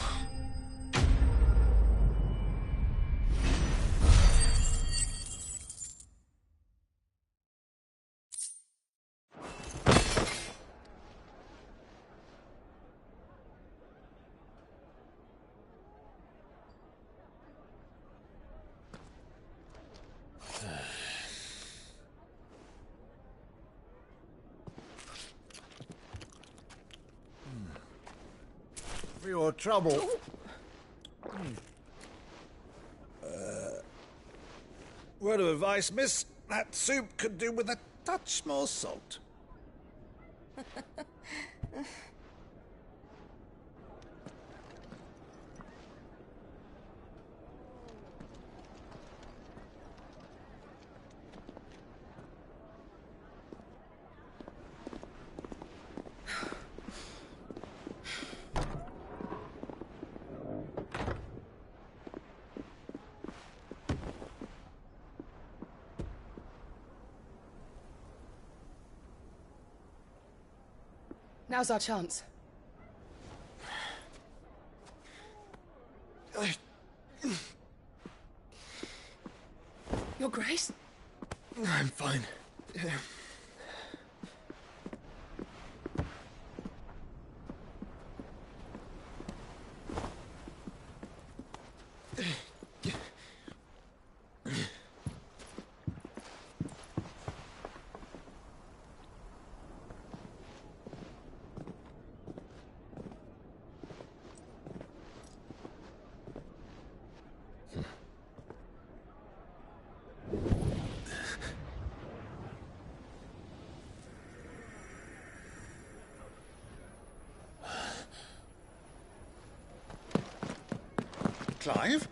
For your trouble. Word of advice, miss. That soup could do with a touch more salt. Now's our chance. Your Grace? I'm fine. Clive?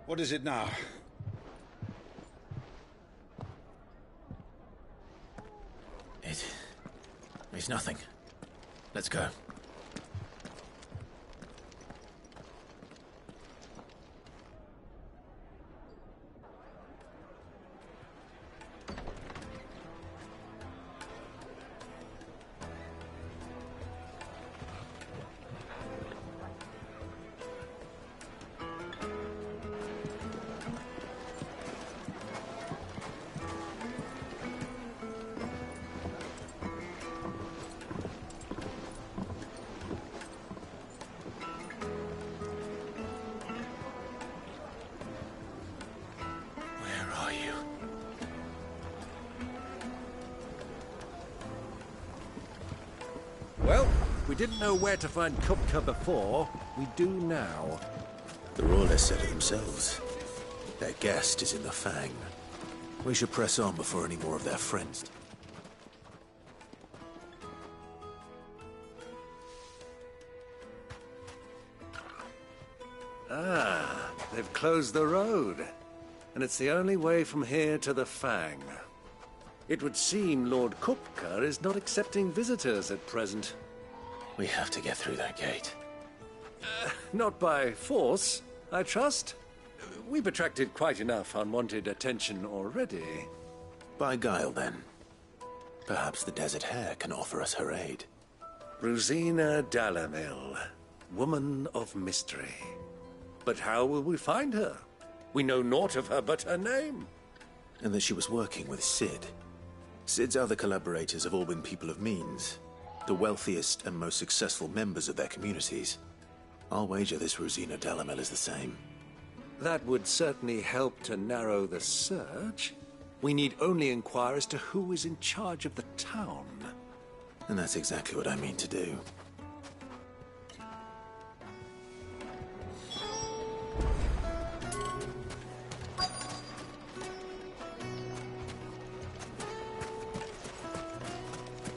What is it now? It's nothing. Let's go. Well, we didn't know where to find Kupka before. We do now. The Royalists said it themselves. Their guest is in the Fang. We should press on before any more of their friends. Ah, they've closed the road. And it's the only way from here to the Fang. It would seem Lord Kupka is not accepting visitors at present. We have to get through that gate. Not by force, I trust. We've attracted quite enough unwanted attention already. By guile, then. Perhaps the Desert Hare can offer us her aid. Rosina Dalamil, woman of mystery. But how will we find her? We know naught of her but her name. And that she was working with Cid. Cid's other collaborators have all been people of means, the wealthiest and most successful members of their communities. I'll wager this Rosina Dalamil is the same. That would certainly help to narrow the search. We need only inquire as to who is in charge of the town. And that's exactly what I mean to do.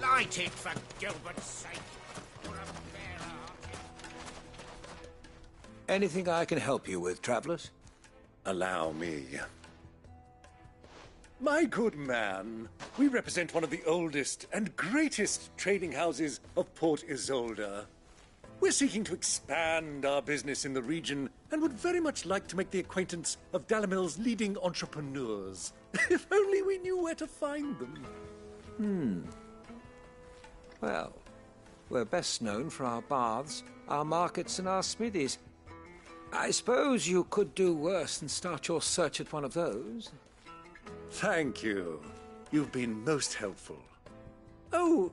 Light it, for Gilbert's sake. For a fair heart. Anything I can help you with, travelers? Allow me. My good man, we represent one of the oldest and greatest trading houses of Port Isolde. We're seeking to expand our business in the region and would very much like to make the acquaintance of Dalamil's leading entrepreneurs. If only we knew where to find them. Well, we're best known for our baths, our markets, and our smithies. I suppose you could do worse than start your search at one of those. Thank you. You've been most helpful. Oh,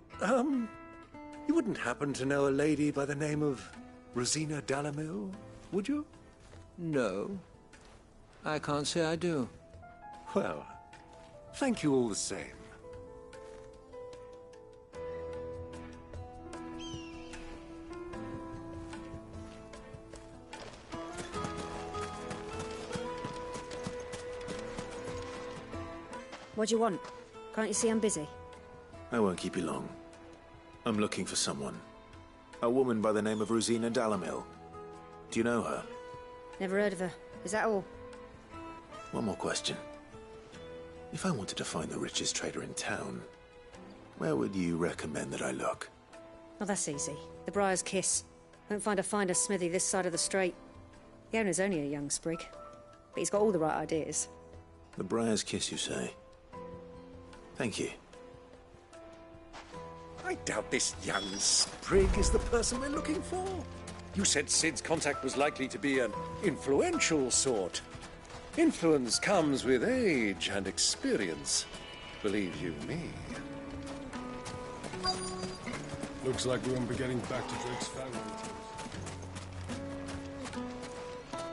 you wouldn't happen to know a lady by the name of Rosina Dalamil, would you? No. I can't say I do. Well, thank you all the same. What do you want? Can't you see I'm busy? I won't keep you long. I'm looking for someone. A woman by the name of Rosina Dalamil. Do you know her? Never heard of her. Is that all? One more question. If I wanted to find the richest trader in town, where would you recommend that I look? Oh, that's easy. The Briar's Kiss. Won't find a finer smithy this side of the strait. The owner's only a young sprig, but he's got all the right ideas. The Briar's Kiss, you say? Thank you. I doubt this young sprig is the person we're looking for. You said Cid's contact was likely to be an influential sort. Influence comes with age and experience. Believe you me. Looks like we won't be getting back to Drake's family.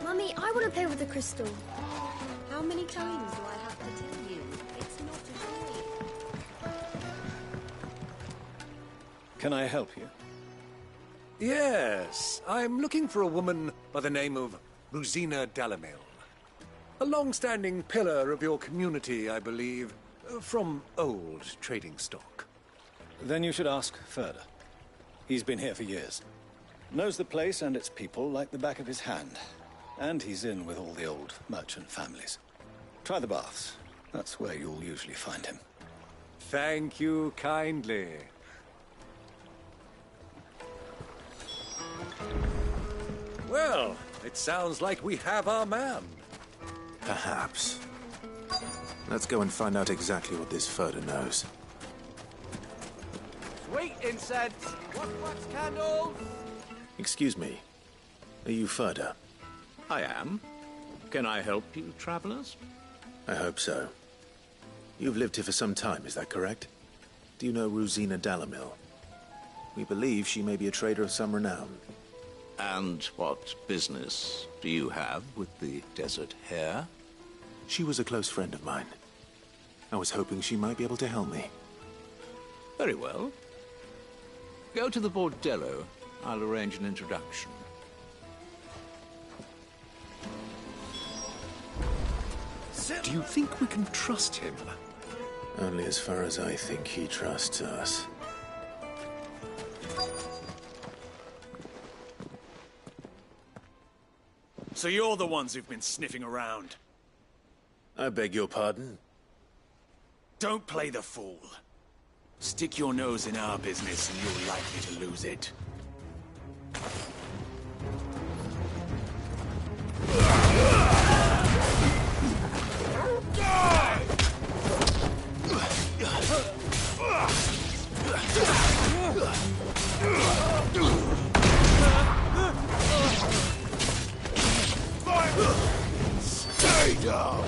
Mummy, I want to play with the crystal. How many times do I have to tell you? It's not a toy. Can I help you? Yes, I'm looking for a woman by the name of Rosina Dalamil. A long-standing pillar of your community, I believe, from old trading stock. Then you should ask Ferda. He's been here for years. Knows the place and its people like the back of his hand. And he's in with all the old merchant families. Try the baths. That's where you'll usually find him. Thank you kindly. Well, it sounds like we have our man. Perhaps. Let's go and find out exactly what this Ferda knows. Sweet incense! Wax candles! Excuse me. Are you Ferda? I am. Can I help you, travelers? I hope so. You've lived here for some time, is that correct? Do you know Rosina Dalamil? We believe she may be a trader of some renown. And what business do you have with the Desert Hare? She was a close friend of mine. I was hoping she might be able to help me. Very well. Go to the bordello. I'll arrange an introduction. Do you think we can trust him? Only as far as I think he trusts us. So you're the ones who've been sniffing around? I beg your pardon? Don't play the fool. Stick your nose in our business and you're likely to lose it. Stay down!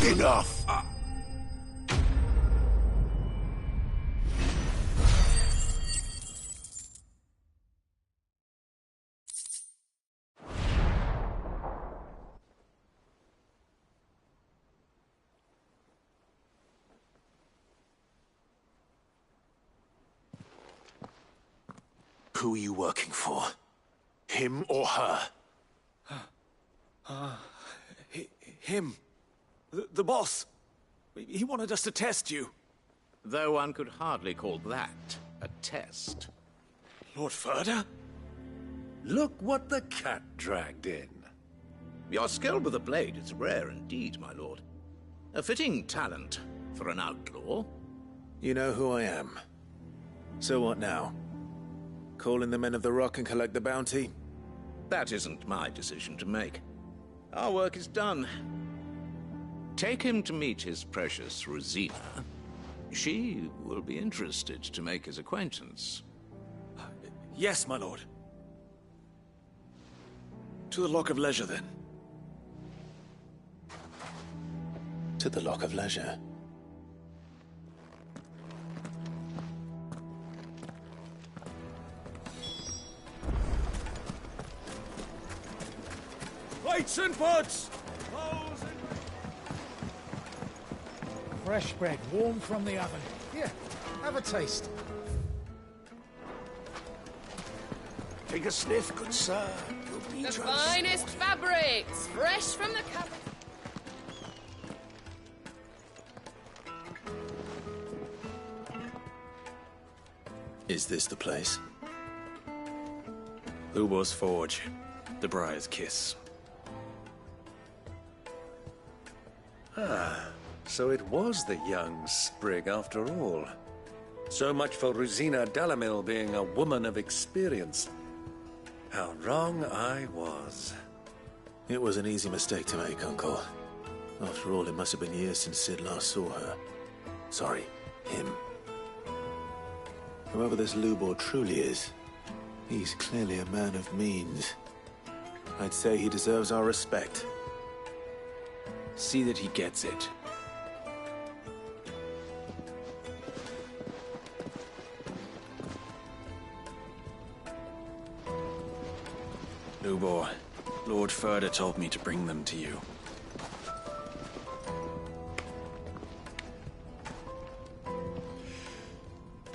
Enough! Who are you working for? Him or her? Him. The boss. He wanted us to test you. Though one could hardly call that a test. Lord Ferda? Look what the cat dragged in. Your skill with the blade is rare indeed, my lord. A fitting talent for an outlaw. You know who I am. So what now? Call in the Men of the Rock and collect the bounty? That isn't my decision to make. Our work is done. Take him to meet his precious Rosina. She will be interested to make his acquaintance. Yes, my lord. To the Lock of Leisure, then. To the Lock of Leisure. Plates and pots! Fresh bread, warm from the oven. Here, have a taste. Take a sniff, good sir. You'll be The trusted. finest fabrics, fresh from the cupboard. Is this the place? Lubor's Forge. The Briar's Kiss. Ah, so it was the young sprig after all. So much for Rosina Dalamil being a woman of experience. How wrong I was. It was an easy mistake to make, Uncle. After all, it must have been years since Sid last saw her. Sorry, him. Whoever this Lubor truly is, he's clearly a man of means. I'd say he deserves our respect. See that he gets it. Lubor, Lord Ferda told me to bring them to you.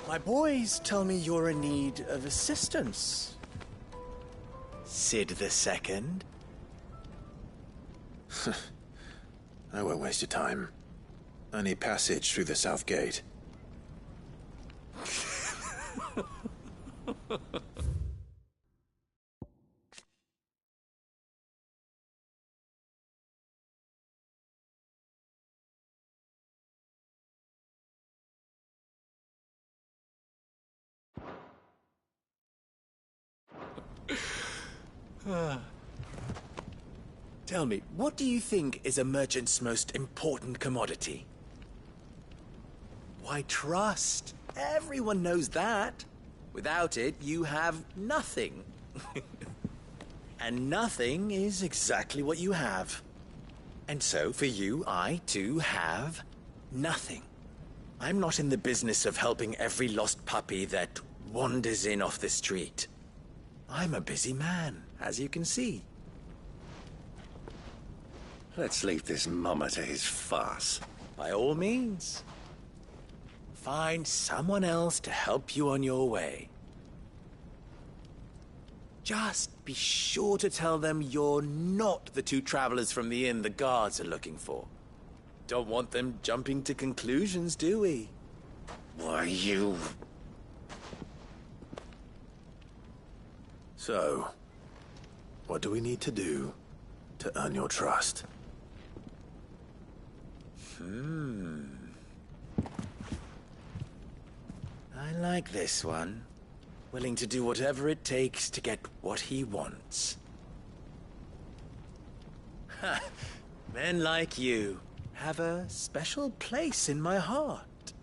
My boys tell me you're in need of assistance. Sid the Second? I won't waste your time. I need passage through the south gate. Tell me, what do you think is a merchant's most important commodity? Why, trust. Everyone knows that. Without it, you have nothing. And nothing is exactly what you have. And so, for you, I, too, have nothing. I'm not in the business of helping every lost puppy that wanders in off the street. I'm a busy man, as you can see. Let's leave this mummer to his farce. By all means. Find someone else to help you on your way. Just be sure to tell them you're not the two travelers from the inn the guards are looking for. Don't want them jumping to conclusions, do we? Why, you... So, what do we need to do to earn your trust? I like this one. Willing to do whatever it takes to get what he wants. Ha! Men like you have a special place in my heart.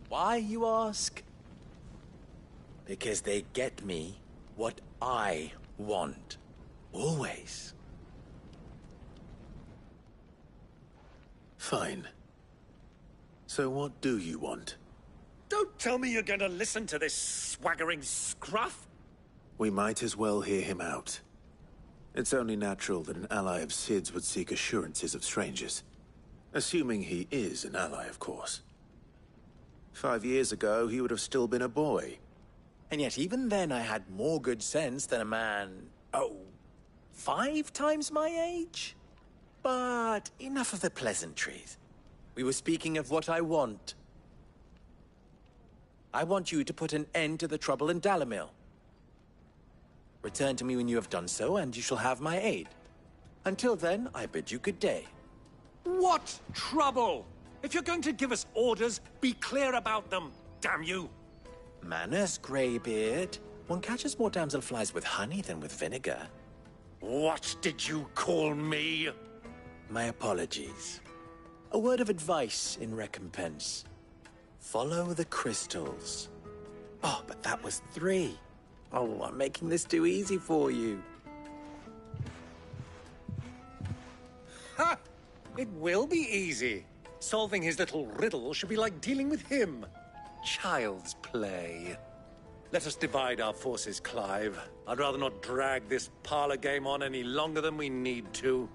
Why, you ask? Because they get me what I want. Always. Fine. So what do you want? Don't tell me you're going to listen to this swaggering scruff! We might as well hear him out. It's only natural that an ally of Sid's would seek assurances of strangers. Assuming he is an ally, of course. 5 years ago, he would have still been a boy. And yet even then I had more good sense than a man, 5 times my age? But enough of the pleasantries. We were speaking of what I want. I want you to put an end to the trouble in Dalimil. Return to me when you have done so, and you shall have my aid. Until then, I bid you good day. What trouble? If you're going to give us orders, be clear about them, damn you! Manners, Greybeard. One catches more damselflies with honey than with vinegar. What did you call me? My apologies. A word of advice in recompense. Follow the crystals. Oh, but that was 3. Oh, I'm making this too easy for you. Ha! It will be easy. Solving his little riddle should be like dealing with him. Child's play. Let us divide our forces, Clive. I'd rather not drag this parlor game on any longer than we need to.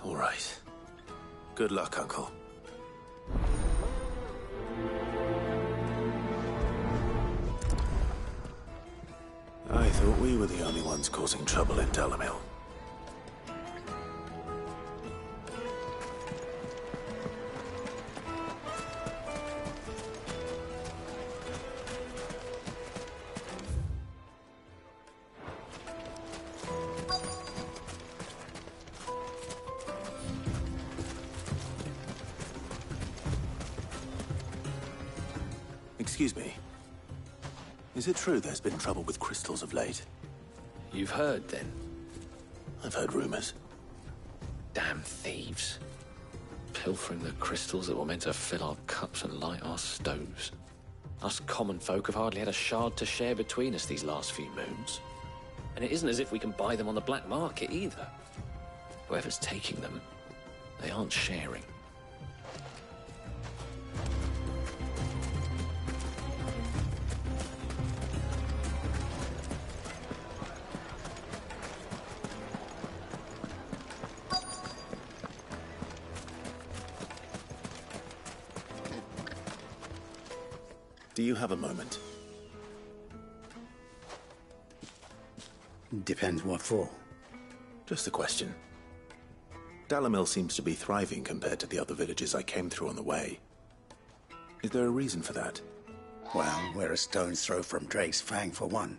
All right. Good luck, Uncle. I thought we were the only ones causing trouble in Dalimil. Excuse me. Is it true there's been trouble with crystals of late? You've heard, then? I've heard rumors. Damn thieves. Pilfering the crystals that were meant to fill our cups and light our stoves. Us common folk have hardly had a shard to share between us these last few moons. And it isn't as if we can buy them on the black market, either. Whoever's taking them, they aren't sharing. Do you have a moment? Depends what for. Just a question. Dalimil seems to be thriving compared to the other villages I came through on the way. Is there a reason for that? Well, we're a stone's throw from Drake's Fang, for one.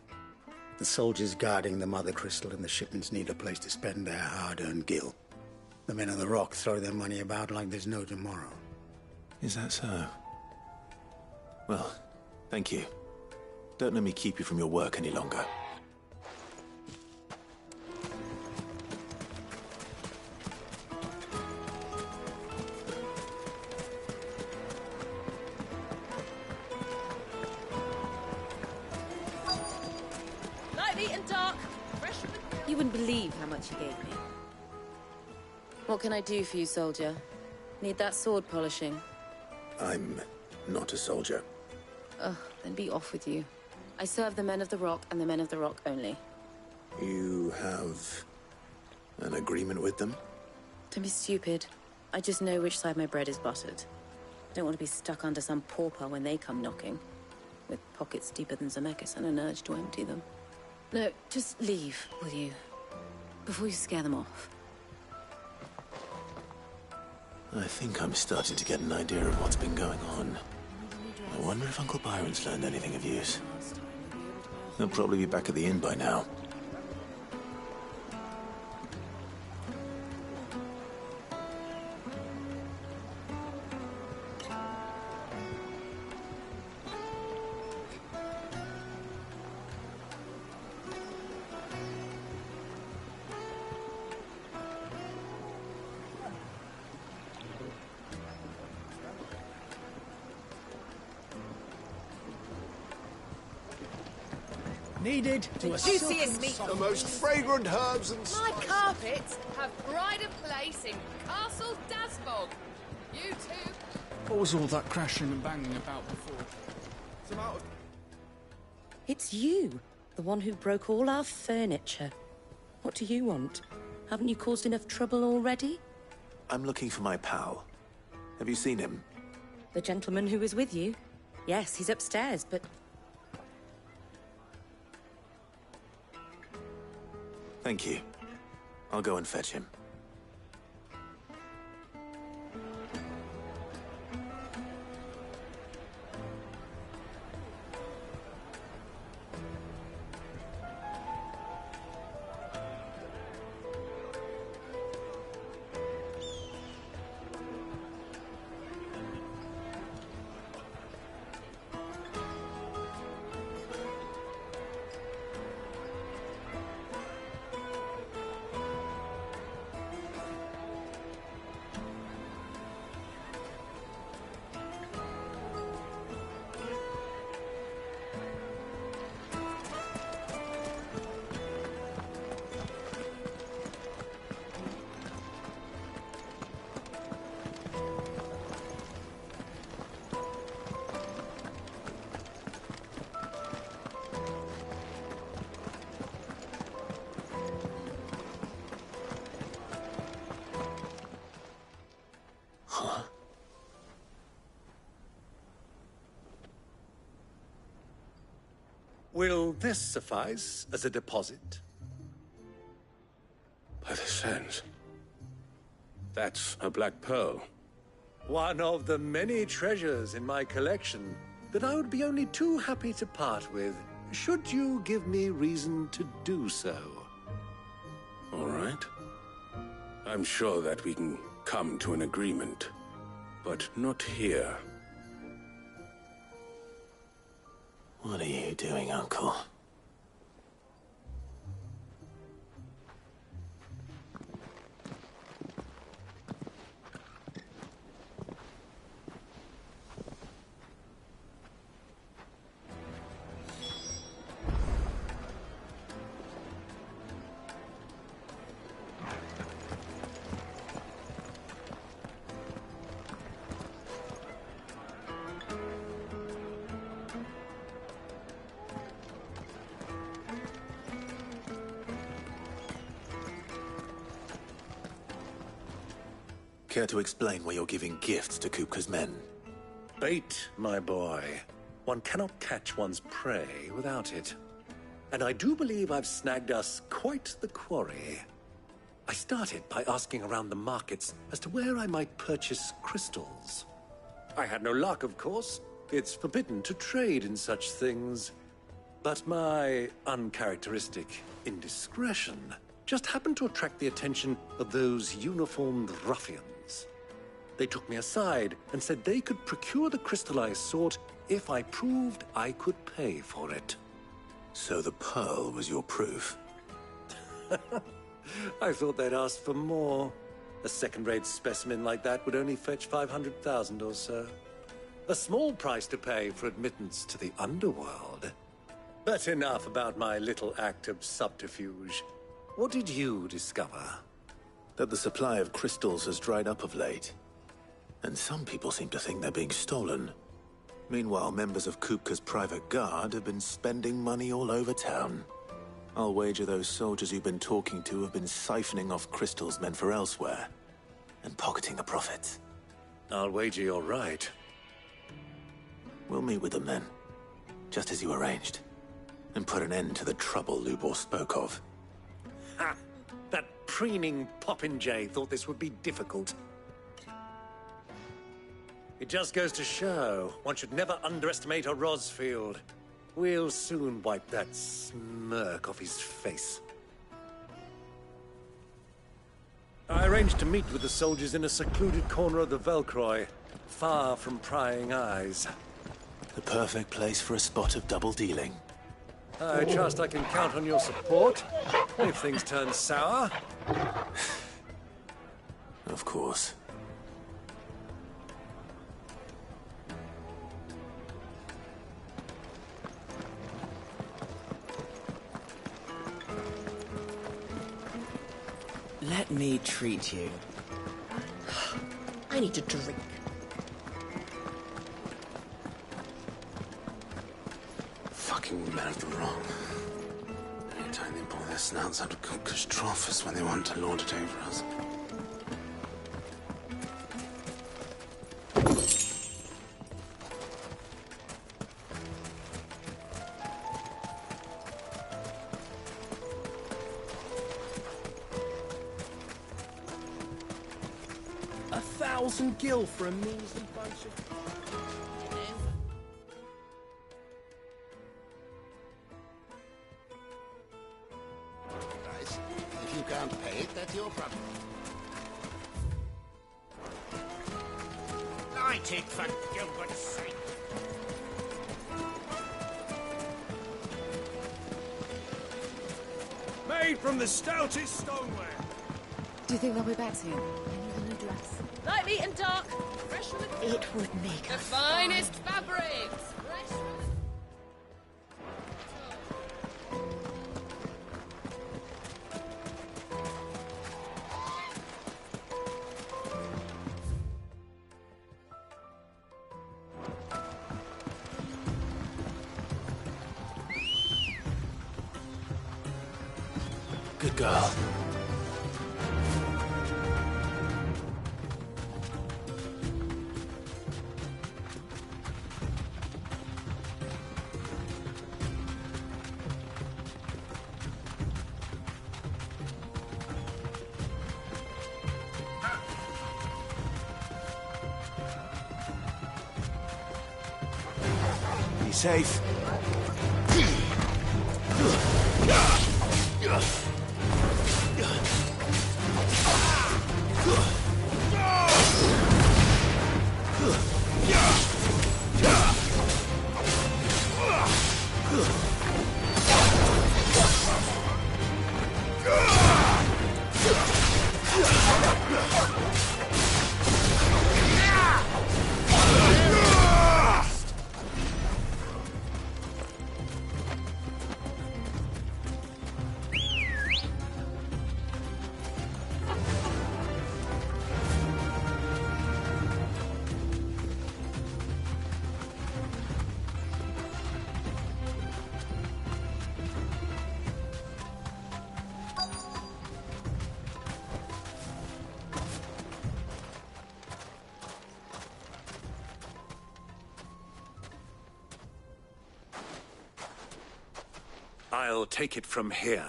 The soldiers guarding the Mother Crystal and the shipments need a place to spend their hard-earned gil. The men of the Rock throw their money about like there's no tomorrow. Is that so? Well, thank you. Don't let me keep you from your work any longer. You wouldn't believe how much he gave me. What can I do for you, soldier? Need that sword polishing? I'm not a soldier. Ugh, then be off with you. I serve the men of the Rock and the men of the Rock only. You have an agreement with them? Don't be stupid. I just know which side my bread is buttered. I don't want to be stuck under some pauper when they come knocking, with pockets deeper than Zemeckis and an urge to empty them. No, just leave, will you? Before you scare them off. I think I'm starting to get an idea of what's been going on. I wonder if Uncle Byron's learned anything of use. He'll probably be back at the inn by now. Needed to The a juiciest meat. silken The most fragrant herbs and My carpets have pride of place in Castle Dasbog. You two. What was all that crashing and banging about before? Some out of... It's you, the one who broke all our furniture. What do you want? Haven't you caused enough trouble already? I'm looking for my pal. Have you seen him? The gentleman who was with you? Yes, he's upstairs, but... Thank you. I'll go and fetch him. Will this suffice as a deposit? By the sands. That's a black pearl. One of the many treasures in my collection that I would be only too happy to part with, should you give me reason to do so. All right. I'm sure that we can come to an agreement, but not here. What are you doing, Uncle? Care to explain why you're giving gifts to Kupka's men? Bait, my boy. One cannot catch one's prey without it. And I do believe I've snagged us quite the quarry. I started by asking around the markets as to where I might purchase crystals. I had no luck, of course. It's forbidden to trade in such things. But my uncharacteristic indiscretion just happened to attract the attention of those uniformed ruffians. They took me aside and said they could procure the crystal I sought if I proved I could pay for it. So the pearl was your proof? I thought they'd asked for more. A second-rate specimen like that would only fetch 500,000 or so. A small price to pay for admittance to the underworld. But enough about my little act of subterfuge. What did you discover? That the supply of crystals has dried up of late. And some people seem to think they're being stolen. Meanwhile, members of Kupka's private guard have been spending money all over town. I'll wager those soldiers you've been talking to have been siphoning off crystals meant for elsewhere, and pocketing the profits. I'll wager you're right. We'll meet with them then, just as you arranged, and put an end to the trouble Lubor spoke of. Ha! That preening popinjay thought this would be difficult. It just goes to show one should never underestimate a Rosfield. We'll soon wipe that smirk off his face. I arranged to meet with the soldiers in a secluded corner of the Velcroy, far from prying eyes. The perfect place for a spot of double dealing. I trust I can count on your support if things turn sour. Of course. Let me treat you. I need a drink. Fucking women have the wrong. Anytime they pull their snouts out of Kupka's trough is when they want to lord it over us. $1,000 for a measly bunch of... Right. If you can't pay it, that's your problem. Light it, for Gilbert's sake. Made from the stoutest stoneware. Do you think they'll be back soon? I need a new dress. Light, meat, and dark. Fresh from the... It would make the us finest fabrics. Fresh from the... Good girl. Be safe. I'll take it from here.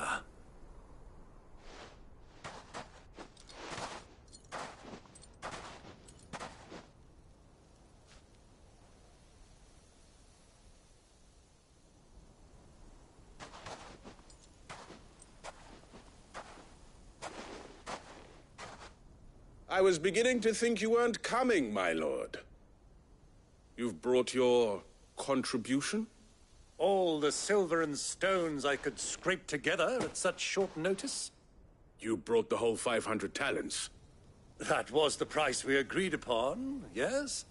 I was beginning to think you weren't coming, my lord. You've brought your contribution? All the silver and stones I could scrape together at such short notice? You brought the whole 500 talents. That was the price we agreed upon, yes?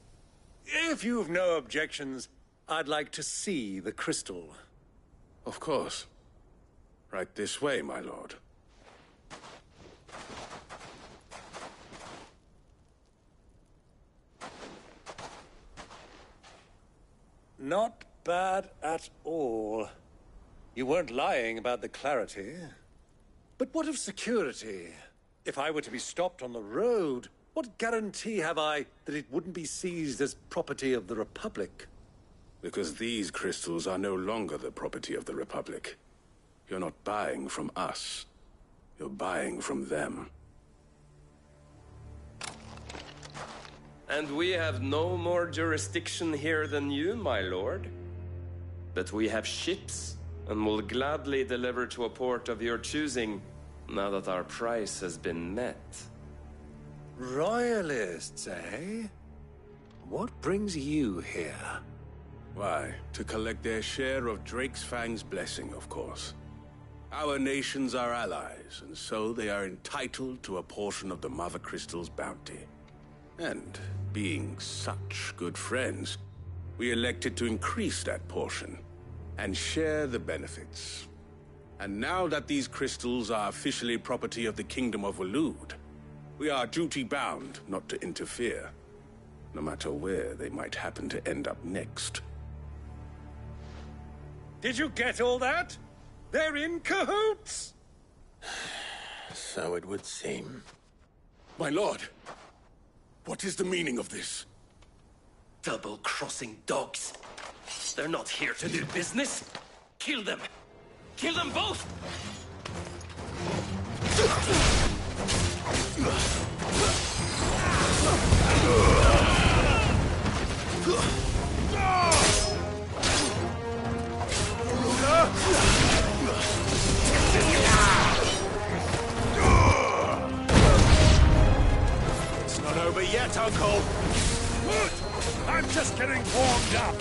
If you've no objections, I'd like to see the crystal. Of course. Right this way, my lord. Not bad at all. You weren't lying about the clarity. But what of security? If I were to be stopped on the road, what guarantee have I that it wouldn't be seized as property of the Republic? Because these crystals are no longer the property of the Republic. You're not buying from us. You're buying from them. And we have no more jurisdiction here than you, my lord. But we have ships, and will gladly deliver to a port of your choosing, now that our price has been met. Royalists, eh? What brings you here? Why, to collect their share of Drakesfang's blessing, of course. Our nations are allies, and so they are entitled to a portion of the Mother Crystal's bounty. And, being such good friends, we elected to increase that portion, and share the benefits. And now that these crystals are officially property of the Kingdom of Waloed, we are duty-bound not to interfere, no matter where they might happen to end up next. Did you get all that? They're in cahoots! So it would seem. My lord, what is the meaning of this? Double-crossing dogs. They're not here to do business. Kill them. Kill them both! It's not over yet, Uncle. Good! I'm just getting warmed up.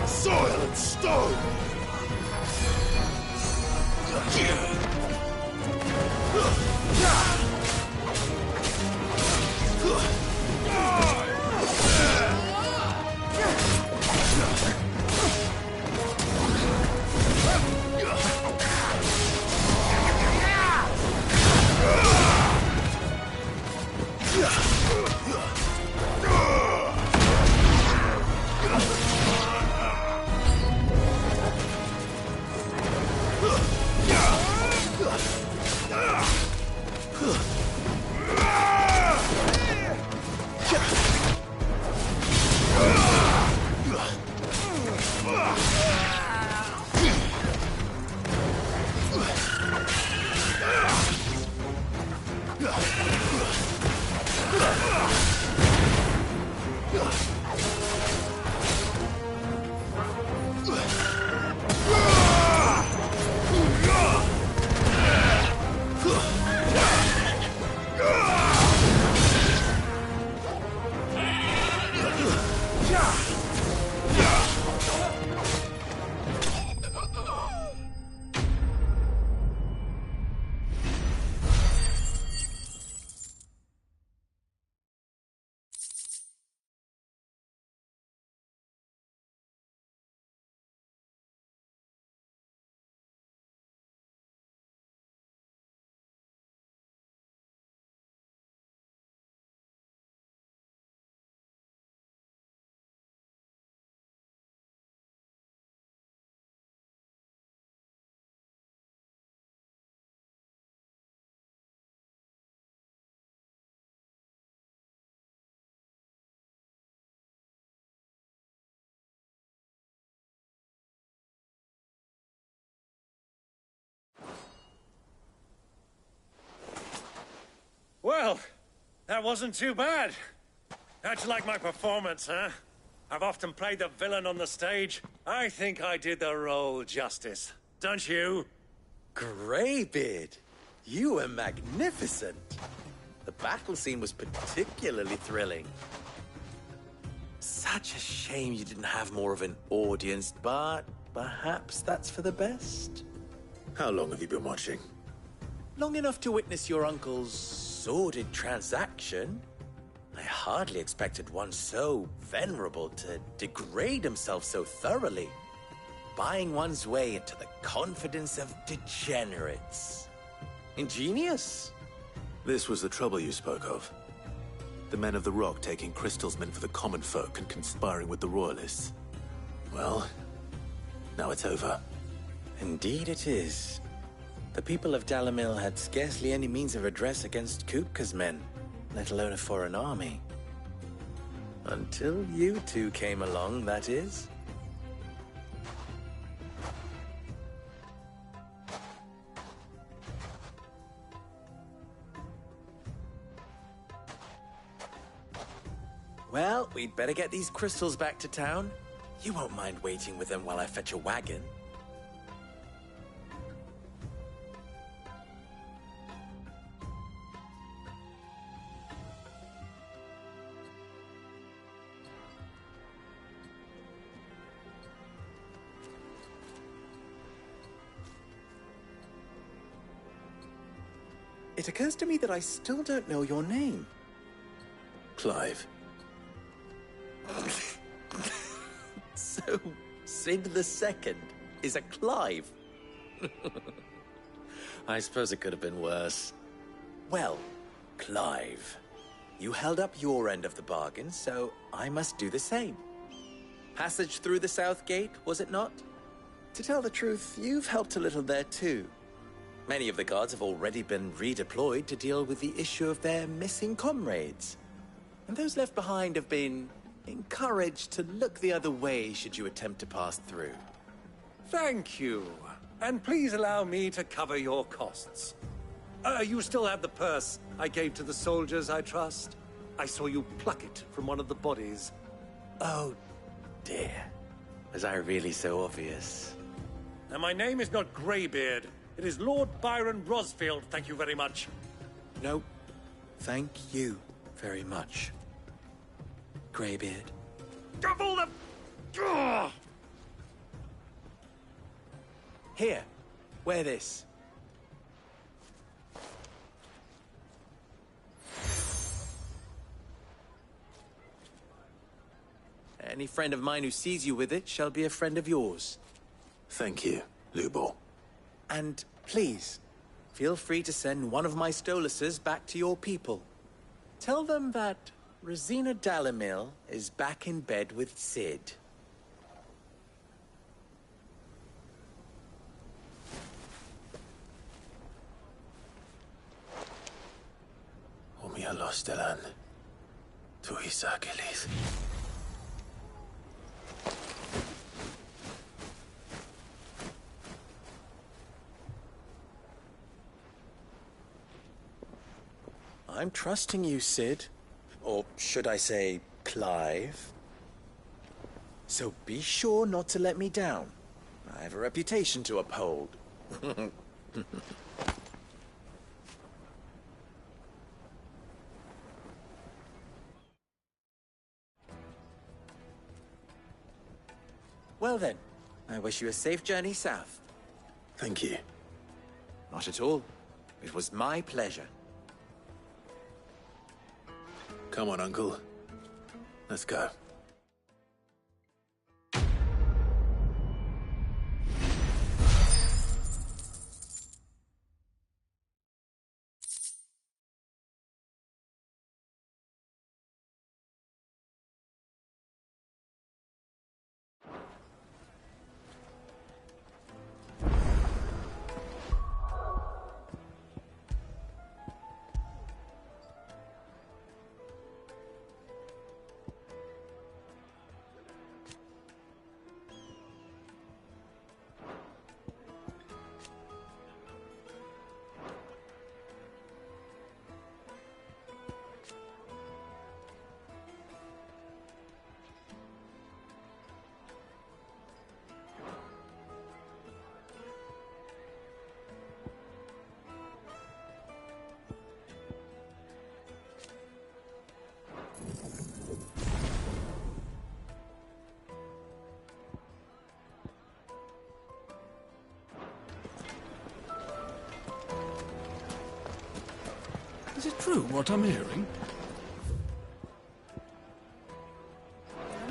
Soil and stone! Well, that wasn't too bad. How'd you like my performance, huh? I've often played the villain on the stage. I think I did the role justice. Don't you? Greybeard, you were magnificent. The battle scene was particularly thrilling. Such a shame you didn't have more of an audience, but perhaps that's for the best. How long have you been watching? Long enough to witness your uncle's sordid transaction. I hardly expected one so venerable to degrade himself so thoroughly, buying one's way into the confidence of degenerates. Ingenious. This was the trouble you spoke of. The men of the Rock taking Crystal's men for the common folk and conspiring with the Royalists. Well, now it's over. Indeed it is. The people of Dalimil had scarcely any means of redress against Kupka's men, let alone a foreign army. Until you two came along, that is. Well, we'd better get these crystals back to town. You won't mind waiting with them while I fetch a wagon. It occurs to me that I still don't know your name. Clive. So, Sid the Second is a Clive. I suppose it could have been worse. Well, Clive, you held up your end of the bargain, so I must do the same. Passage through the South Gate, was it not? To tell the truth, you've helped a little there too. Many of the guards have already been redeployed to deal with the issue of their missing comrades. And those left behind have been encouraged to look the other way should you attempt to pass through. Thank you. And please allow me to cover your costs. You still have the purse I gave to the soldiers, I trust? I saw you pluck it from one of the bodies. Oh, dear. Was I really so obvious? And my name is not Greybeard. It is Lord Byron Rosfield, thank you very much. No, thank you very much, Greybeard. Double the... Ugh! Here, wear this. Any friend of mine who sees you with it shall be a friend of yours. Thank you, Lubor. And please, feel free to send one of my Stoluses back to your people. Tell them that Rosina Dalimil is back in bed with Sid. Omia Lostelan. Tuisa Achilles. I'm trusting you, Sid. Or should I say, Clive. So be sure not to let me down. I have a reputation to uphold. Well then, I wish you a safe journey south. Thank you. Not at all. It was my pleasure. Come on, Uncle. Let's go. Is it true what I'm hearing?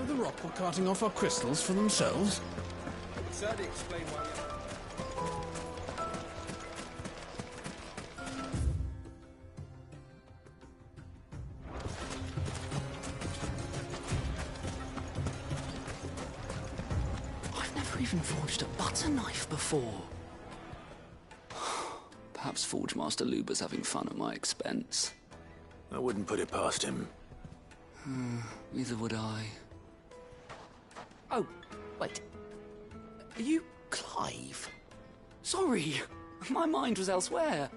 The Rock were carting off our crystals for themselves? It would certainly explain why I've never even forged a butter knife before. Perhaps Forge Master Luber's having fun at my expense. I wouldn't put it past him. Neither would I. Oh, wait. Are you Clive? Sorry, my mind was elsewhere.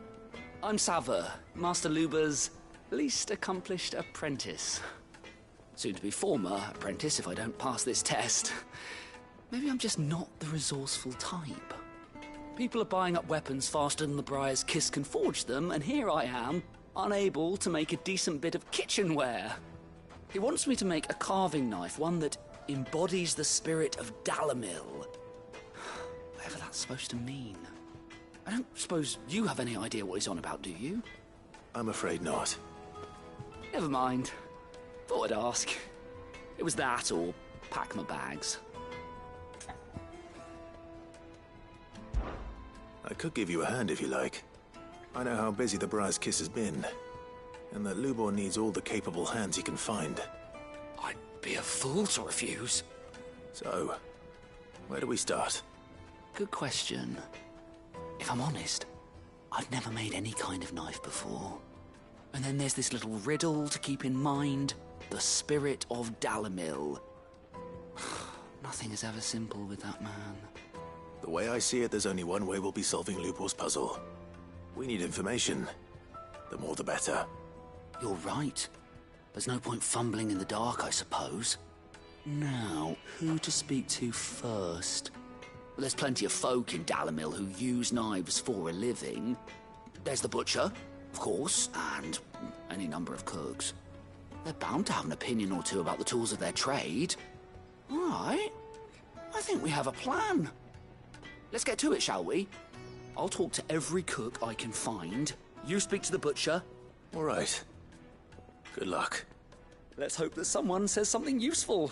I'm Sava, Master Luber's least accomplished apprentice. Soon to be former apprentice if I don't pass this test. Maybe I'm just not the resourceful type. People are buying up weapons faster than the Briar's Kiss can forge them, and here I am, unable to make a decent bit of kitchenware. He wants me to make a carving knife, one that embodies the spirit of Dalamil. Whatever that's supposed to mean. I don't suppose you have any idea what he's on about, do you? I'm afraid not. Never mind. Thought I'd ask. It was that or pack my bags. I could give you a hand if you like. I know how busy the Briar's Kiss has been, and that Lubor needs all the capable hands he can find. I'd be a fool to refuse. So, where do we start? Good question. If I'm honest, I've never made any kind of knife before. And then there's this little riddle to keep in mind. The spirit of Dalamil. Nothing is ever simple with that man. The way I see it, there's only one way we'll be solving Lubor's puzzle. We need information. The more the better. You're right. There's no point fumbling in the dark, I suppose. Now, who to speak to first? Well, there's plenty of folk in Dalamil who use knives for a living. There's the butcher, of course, and any number of cooks. They're bound to have an opinion or two about the tools of their trade. All right. I think we have a plan. Let's get to it, shall we? I'll talk to every cook I can find. You speak to the butcher. All right. Good luck. Let's hope that someone says something useful.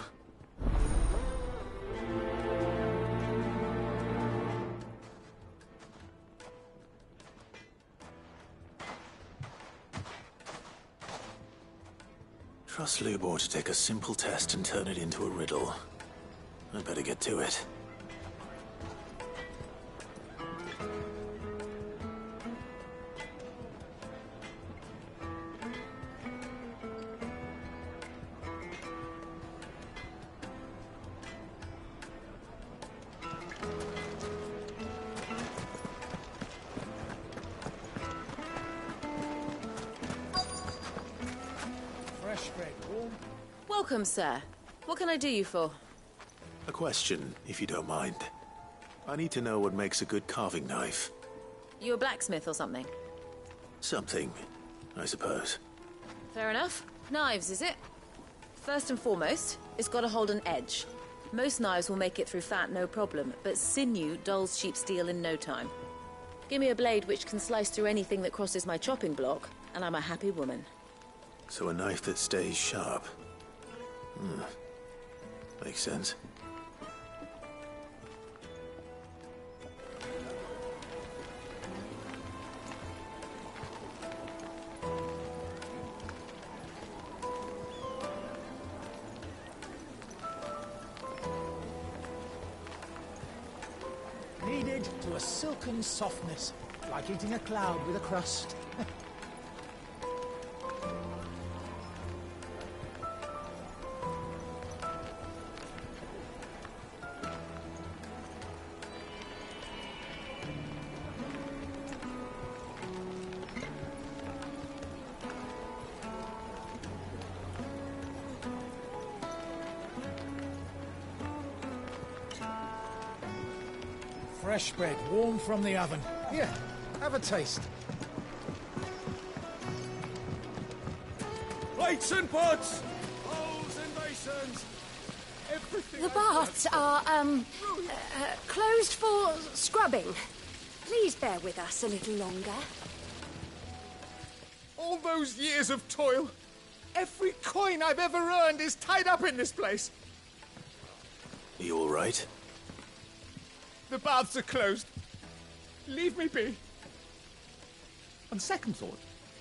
Trust Lubor to take a simple test and turn it into a riddle. I'd better get to it. Welcome, sir. What can I do you for? A question, if you don't mind. I need to know what makes a good carving knife. You a blacksmith or something? Something, I suppose. Fair enough. Knives, is it? First and foremost, it's got to hold an edge. Most knives will make it through fat, no problem, but sinew dulls cheap steel in no time. Give me a blade which can slice through anything that crosses my chopping block, and I'm a happy woman. So a knife that stays sharp. Makes sense. Kneaded to a silken softness, like eating a cloud with a crust. Fresh bread, warm from the oven. Here, have a taste. Plates and pots! Bowls and basins! Everything. The baths are, closed for scrubbing. Please bear with us a little longer. All those years of toil. Every coin I've ever earned is tied up in this place. Are you all right? The baths are closed. Leave me be. On second thought,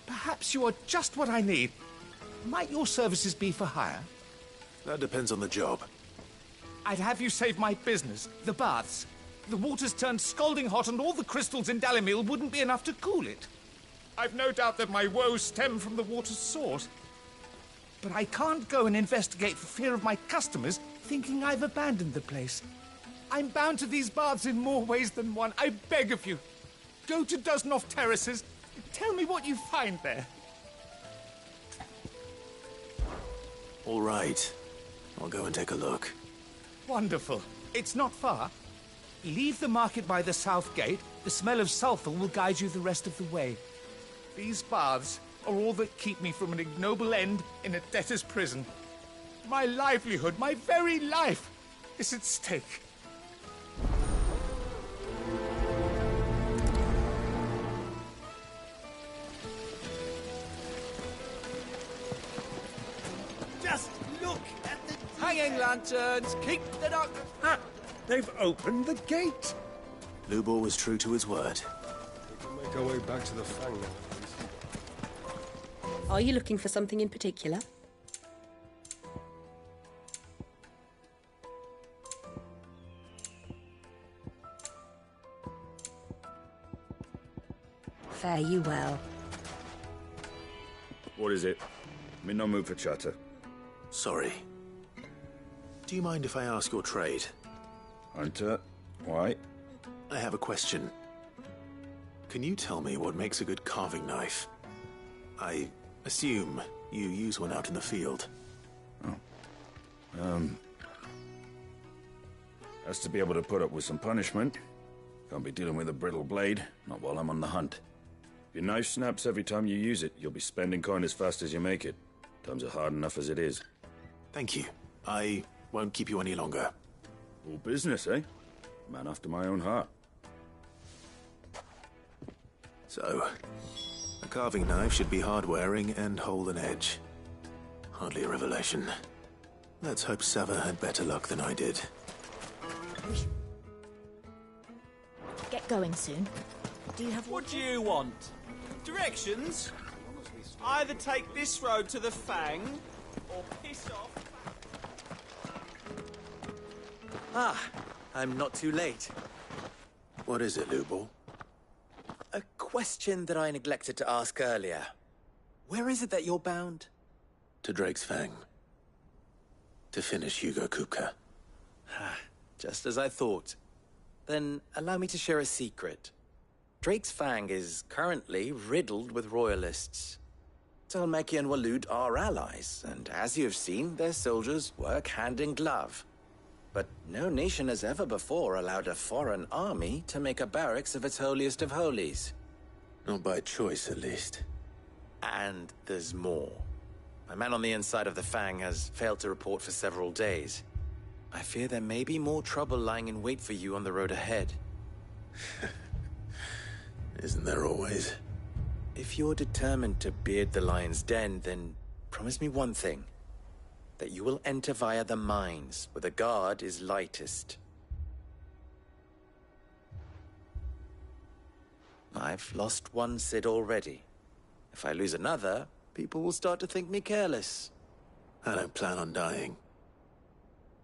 perhaps you are just what I need. Might your services be for hire? That depends on the job. I'd have you save my business, the baths. The water's turned scalding hot and all the crystals in Dalimil wouldn't be enough to cool it. I've no doubt that my woes stem from the water's source. But I can't go and investigate for fear of my customers thinking I've abandoned the place. I'm bound to these baths in more ways than one. I beg of you. Go to Dusnoff Terraces. Tell me what you find there. All right. I'll go and take a look. Wonderful. It's not far. Leave the market by the south gate. The smell of sulphur will guide you the rest of the way. These baths are all that keep me from an ignoble end in a debtor's prison. My livelihood, my very life, is at stake. Just look at the hanging lanterns. Keep the dark. Ah, they've opened the gate. Lubor was true to his word. We can make our way back to the Fang now. Are you looking for something in particular? Fare you well. What is it? I'm in no mood for chatter. Sorry. Do you mind if I ask your trade? Hunter, why? I have a question. Can you tell me what makes a good carving knife? I assume you use one out in the field. Has to be able to put up with some punishment. Can't be dealing with a brittle blade, not while I'm on the hunt. If your knife snaps every time you use it, you'll be spending coin as fast as you make it. Times are hard enough as it is. Thank you. I won't keep you any longer. All business, eh? Man after my own heart. So, a carving knife should be hard-wearing and hold an edge. Hardly a revelation. Let's hope Sava had better luck than I did. Get going soon. Do you have What do you want? Directions? Either take this road to the Fang, or piss off. Ah, I'm not too late. What is it, Lubor? A question that I neglected to ask earlier. Where is it that you're bound? To Drake's Fang. To finish Hugo Kupka. Just as I thought. Then allow me to share a secret. Drake's Fang is currently riddled with royalists. Talmeki and Walud are allies, and as you have seen, their soldiers work hand in glove. But no nation has ever before allowed a foreign army to make a barracks of its holiest of holies. Not by choice, at least. And there's more. My man on the inside of the Fang has failed to report for several days. I fear there may be more trouble lying in wait for you on the road ahead. Isn't there always? If you're determined to beard the lion's den, then promise me one thing. That you will enter via the mines, where the guard is lightest. I've lost one Cid already. If I lose another, people will start to think me careless. I don't plan on dying.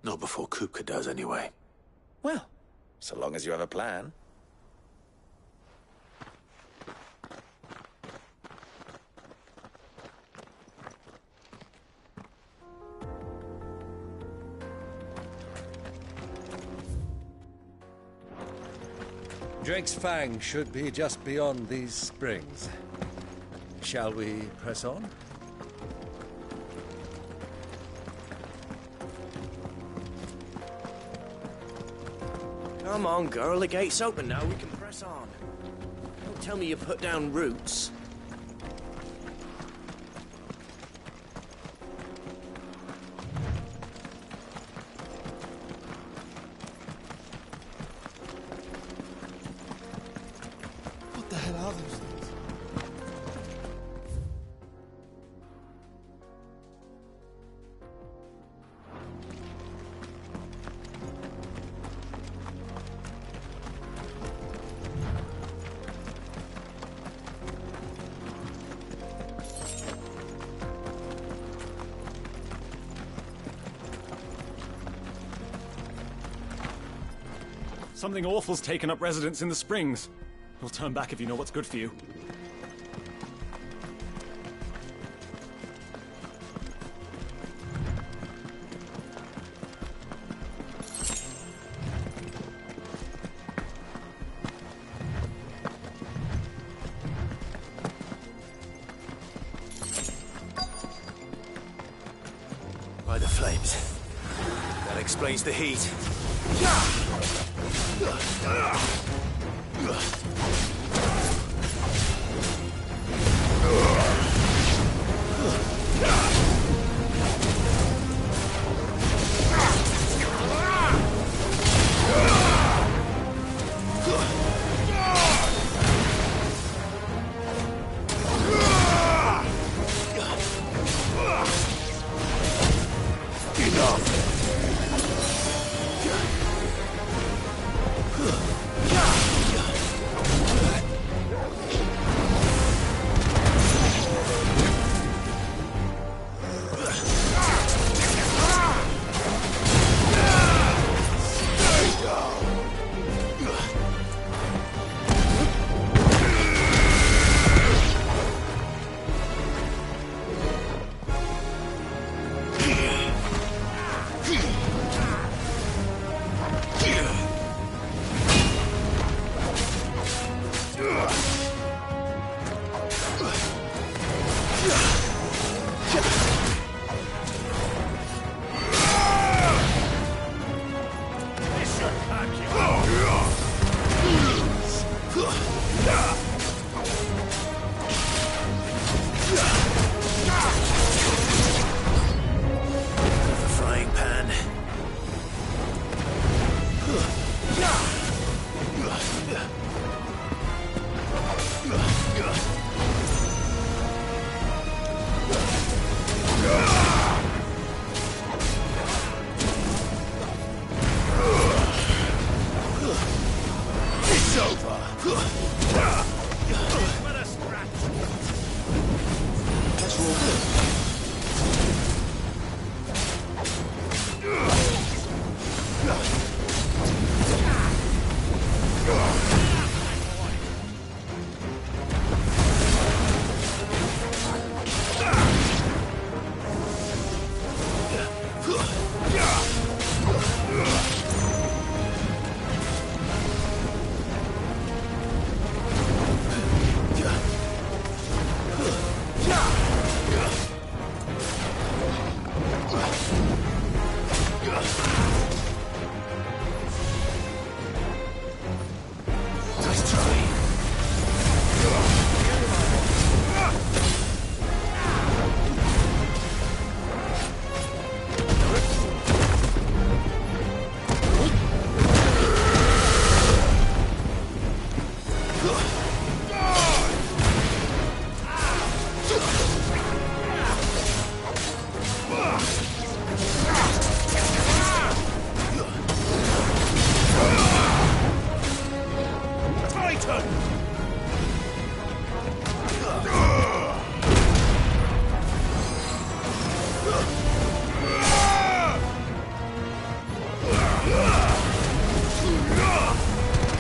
Not before Kupka does, anyway. Well, so long as you have a plan. Drake's Fang should be just beyond these springs. Shall we press on? Come on, girl. The gate's open now. We can press on. Don't tell me you put down roots. What the hell are those things? Something awful's taken up residence in the springs. You'll turn back if you know what's good for you. By the flames. That explains the heat.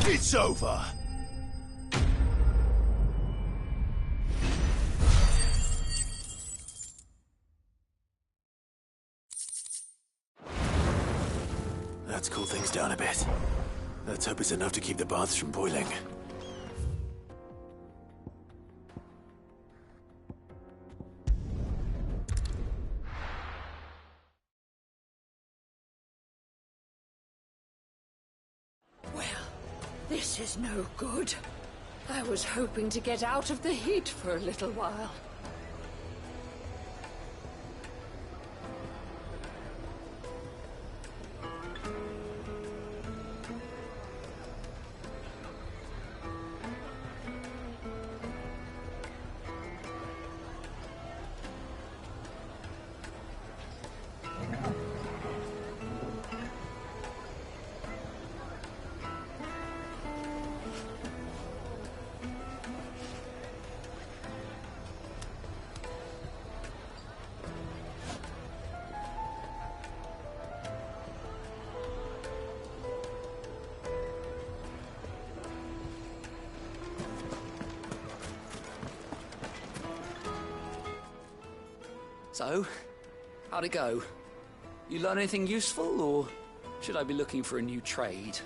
It's over. That's cooled things down a bit. Let's hope it's enough to keep the baths from boiling. This is no good. I was hoping to get out of the heat for a little while. So, how'd it go? You learn anything useful, or should I be looking for a new trade?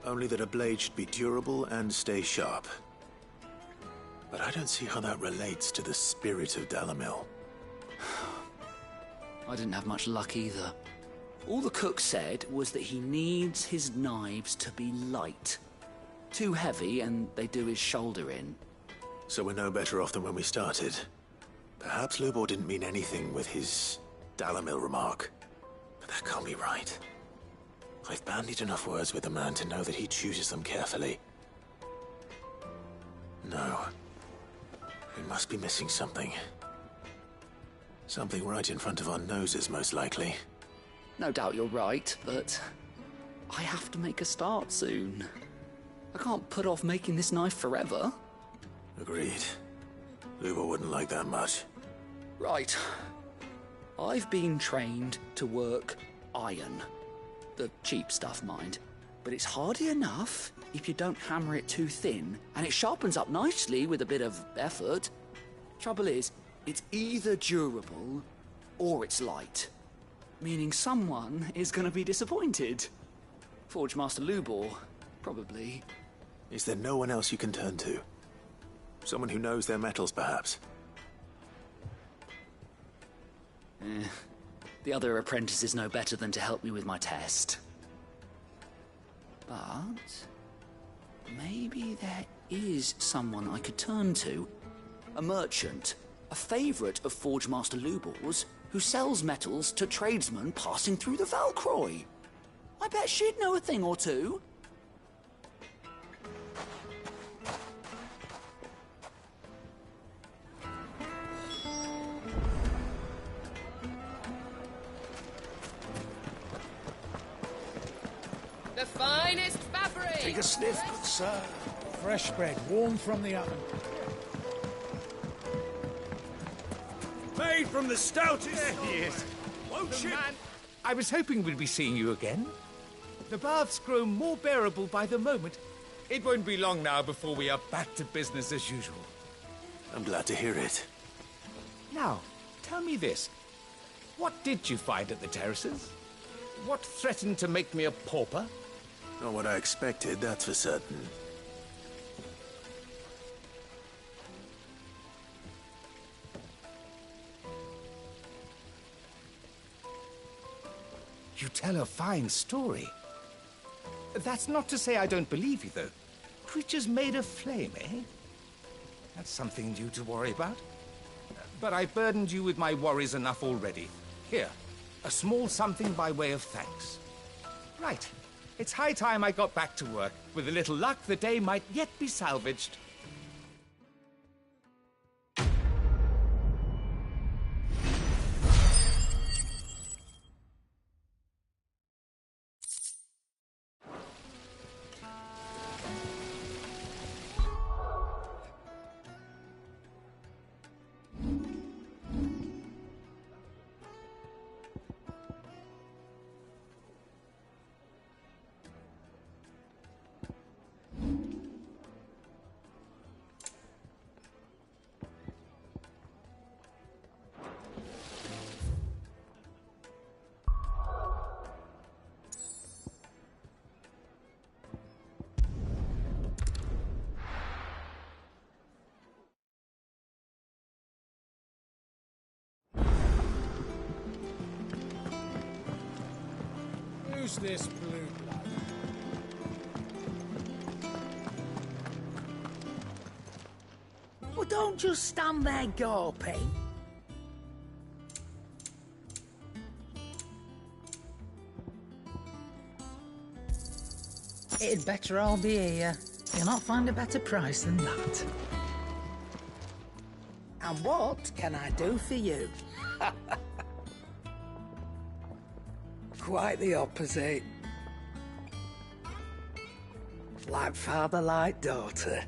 Only that a blade should be durable and stay sharp. But I don't see how that relates to the spirit of Dalimil. I didn't have much luck either. All the cook said was that he needs his knives to be light. Too heavy and they do his shoulder in. So we're no better off than when we started. Perhaps Lubor didn't mean anything with his Dalimil remark. But that can't be right. I've bandied enough words with the man to know that he chooses them carefully. No. We must be missing something. Something right in front of our noses, most likely. No doubt you're right, but I have to make a start soon. I can't put off making this knife forever. Agreed. Lubor wouldn't like that much. Right. I've been trained to work iron. The cheap stuff, mind. But it's hardy enough if you don't hammer it too thin, and it sharpens up nicely with a bit of effort. Trouble is, it's either durable or it's light. Meaning someone is going to be disappointed. Forge Master Lubor, probably. Is there no one else you can turn to? Someone who knows their metals, perhaps? The other apprentices know better than to help me with my test. But maybe there is someone I could turn to. A merchant, a favourite of Forge Master Lubor's, who sells metals to tradesmen passing through the Valcroy. I bet she'd know a thing or two. The finest fabric! Take a sniff, good sir. Fresh bread, warm from the oven. Made from the stoutest. There he is. Won't you? Man, I was hoping we'd be seeing you again. The baths grow more bearable by the moment. It won't be long now before we are back to business as usual. I'm glad to hear it. Now, tell me this. What did you find at the terraces? What threatened to make me a pauper? Not what I expected, that's for certain. You tell a fine story. That's not to say I don't believe you, though. Creatures made of flame, eh? That's something new to worry about. But I burdened you with my worries enough already. Here, a small something by way of thanks. Right. It's high time I got back to work. With a little luck, the day might yet be salvaged. Who's this blue blood? Well, don't just stand there gawping. It'd better all be here. You'll not find a better price than that. And what can I do for you? Quite the opposite. Like father, like daughter.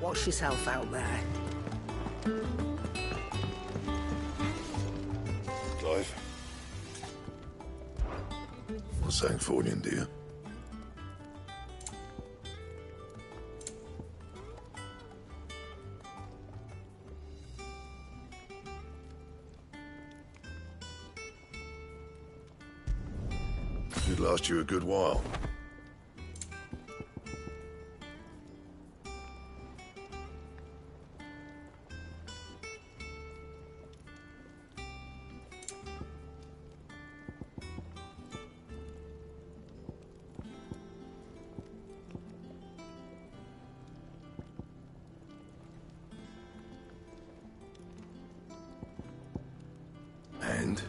Wash yourself out there. Clive. For Sanktfornian, dear. last you a good while. And?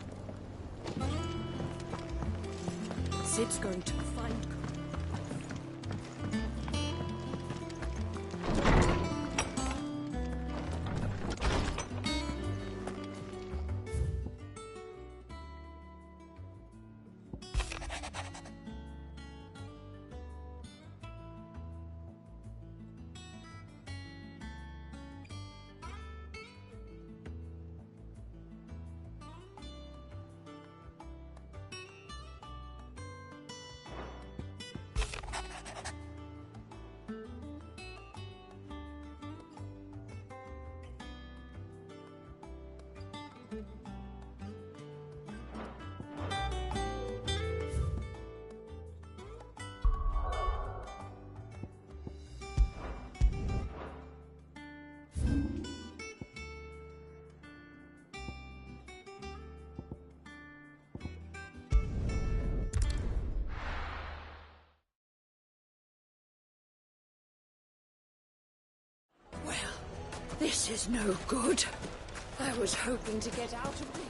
Sid's going to find... This is no good. I was hoping to get out of the...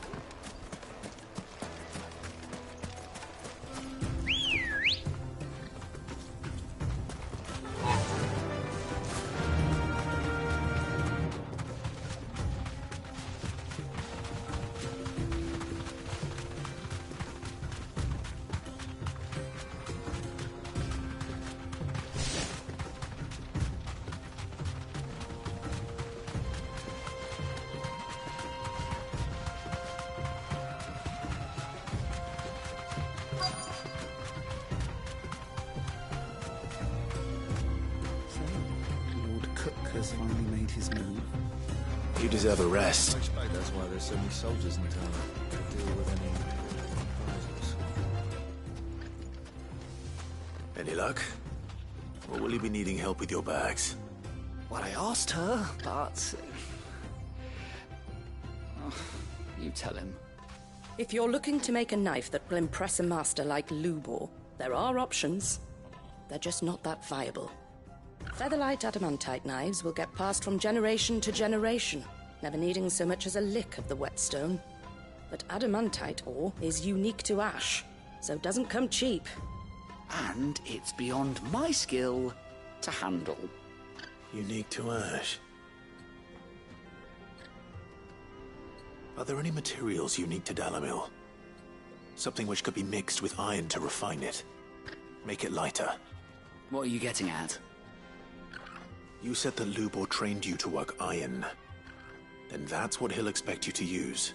Has finally made his move. You deserve a rest. I expect that's why there's so many soldiers in town to deal with any prizes. Any luck? Or will you be needing help with your bags? Well, I asked her, but... Oh, you tell him. If you're looking to make a knife that will impress a master like Lubor, there are options. They're just not that viable. Featherlight adamantite knives will get passed from generation to generation, never needing so much as a lick of the whetstone. But adamantite ore is unique to ash, so it doesn't come cheap. And it's beyond my skill to handle. Unique to ash? Are there any materials unique to Dalimil? Something which could be mixed with iron to refine it. Make it lighter. What are you getting at? You said that Lubor trained you to work iron. Then that's what he'll expect you to use.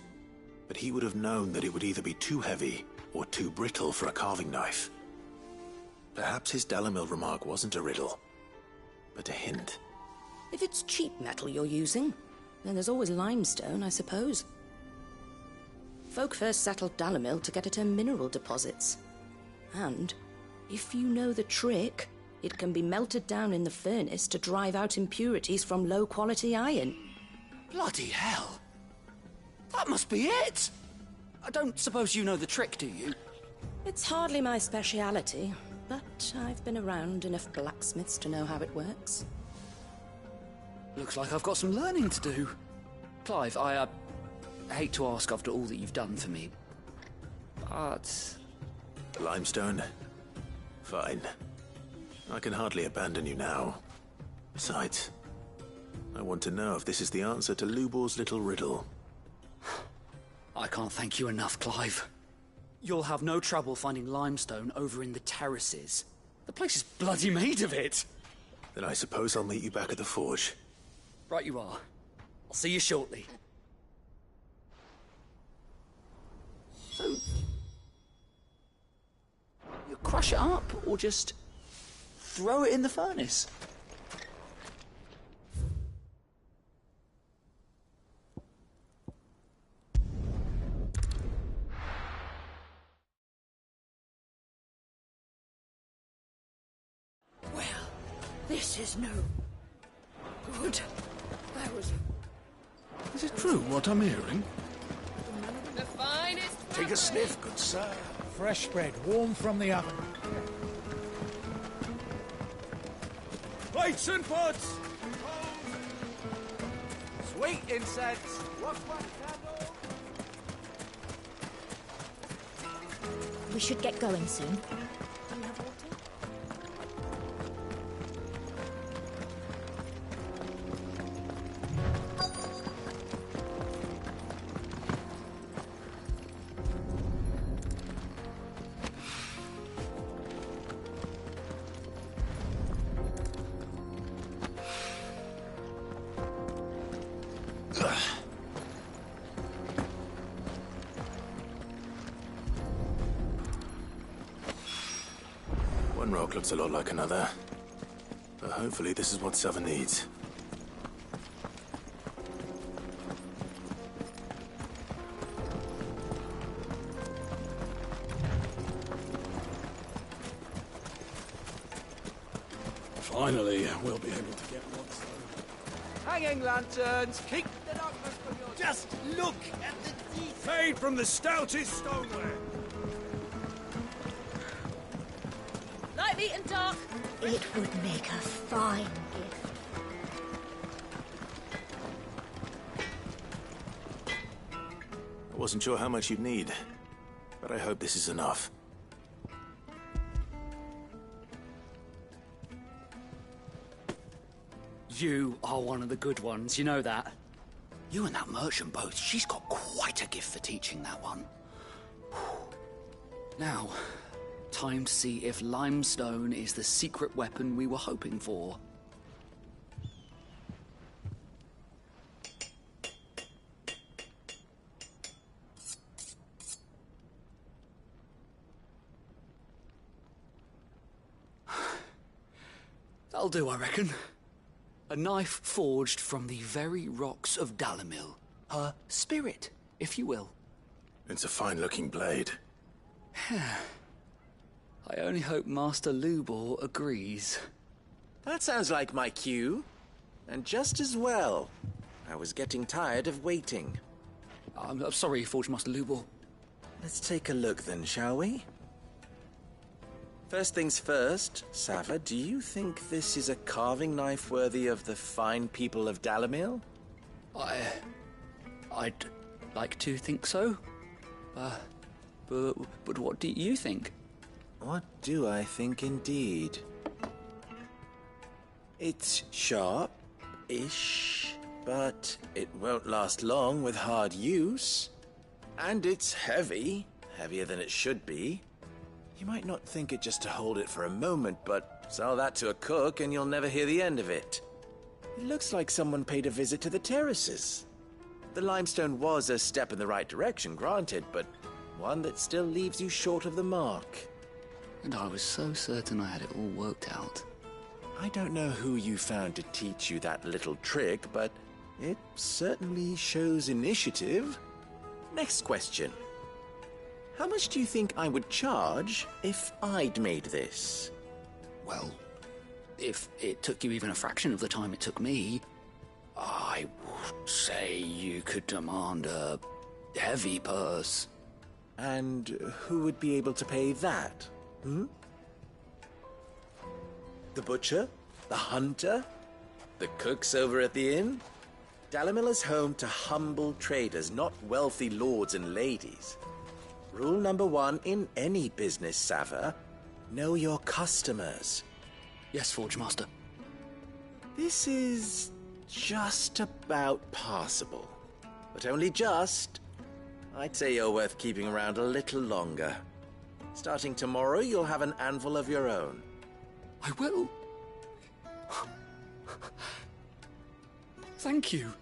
But he would have known that it would either be too heavy or too brittle for a carving knife. Perhaps his Dalimil remark wasn't a riddle, but a hint. If it's cheap metal you're using, then there's always limestone, I suppose. Folk first settled Dalimil to get at her mineral deposits. And, if you know the trick, it can be melted down in the furnace to drive out impurities from low-quality iron. Bloody hell! That must be it! I don't suppose you know the trick, do you? It's hardly my speciality, but I've been around enough blacksmiths to know how it works. Looks like I've got some learning to do. Clive, I hate to ask after all that you've done for me, but... Limestone? Fine. I can hardly abandon you now. Besides, I want to know if this is the answer to Lubor's little riddle. I can't thank you enough, Clive. You'll have no trouble finding limestone over in the terraces. The place is bloody made of it. Then I suppose I'll meet you back at the forge. Right you are. I'll see you shortly. So... you crush it up, or just... throw it in the furnace? This is no good. I was... Is it true what I'm hearing? The finest. Take a sniff, good sir. Fresh bread, warm from the oven. Plates and pots! Sweet incense! Wax candle! We should get going soon. One rock looks a lot like another. But hopefully this is what Sava needs. Finally, we'll be able to get what's Hanging lanterns, keep the darkness from your... Just look at the detail! Made from the stoutest stoneware! Light, meat, and dark. It would make a fine gift. I wasn't sure how much you'd need, but I hope this is enough. You are one of the good ones, you know that. You and that merchant both, she's got quite a gift for teaching that one. Now, time to see if limestone is the secret weapon we were hoping for. That'll do, I reckon. A knife forged from the very rocks of Dalimil. Her spirit, if you will. It's a fine-looking blade. I only hope Master Lubor agrees. That sounds like my cue. And just as well. I was getting tired of waiting. I'm sorry, Forge Master Lubor. Let's take a look then, shall we? First things first, Sava, do you think this is a carving knife worthy of the fine people of Dalimil? I'd like to think so. But what do you think? What do I think indeed? It's sharp-ish, but it won't last long with hard use. And it's heavy, heavier than it should be. You might not think it just to hold it for a moment, but sell that to a cook and you'll never hear the end of it. It looks like someone paid a visit to the terraces. The limestone was a step in the right direction, granted, but one that still leaves you short of the mark. And I was so certain I had it all worked out. I don't know who you found to teach you that little trick, but it certainly shows initiative. Next question. How much do you think I would charge if I'd made this? Well, if it took you even a fraction of the time it took me, I would say you could demand a heavy purse. And who would be able to pay that? The butcher? The hunter? The cooks over at the inn? Dalimil is home to humble traders, not wealthy lords and ladies. Rule number 1 in any business, Sava, know your customers. Yes, Forge Master. This is just about passable. But only just. I'd say you're worth keeping around a little longer. Starting tomorrow, you'll have an anvil of your own. I will. Thank you.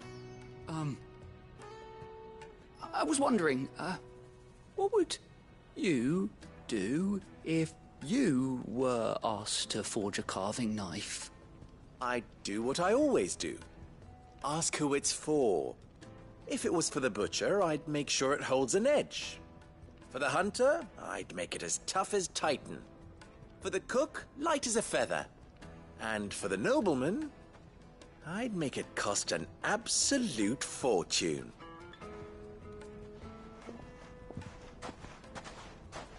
I was wondering, what would you do if you were asked to forge a carving knife? I'd do what I always do. Ask who it's for. If it was for the butcher, I'd make sure it holds an edge. For the hunter, I'd make it as tough as Titan. For the cook, light as a feather. And for the nobleman, I'd make it cost an absolute fortune.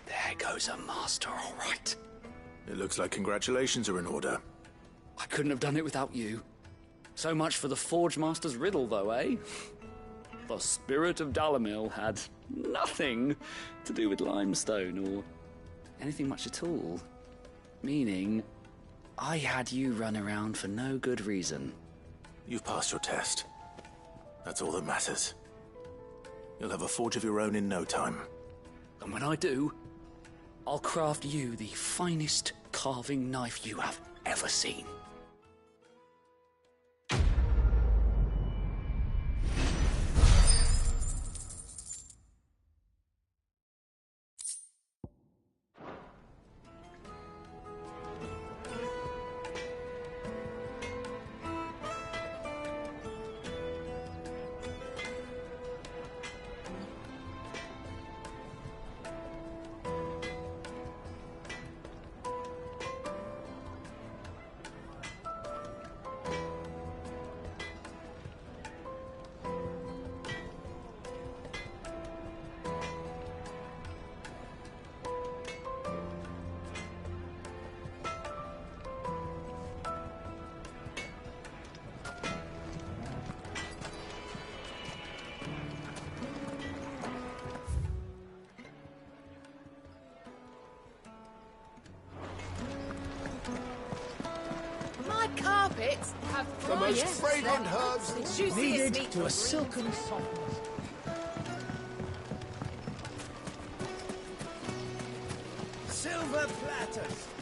There goes a master, all right. It looks like congratulations are in order. I couldn't have done it without you. So much for the Forge Master's riddle, though, eh? The spirit of Dalimil had nothing to do with limestone or anything much at all. Meaning, I had you run around for no good reason. You've passed your test. That's all that matters. You'll have a forge of your own in no time. And when I do, I'll craft you the finest carving knife you have ever seen. Carpets have The most fragrant herbs needed to a silken softness. Silver platters.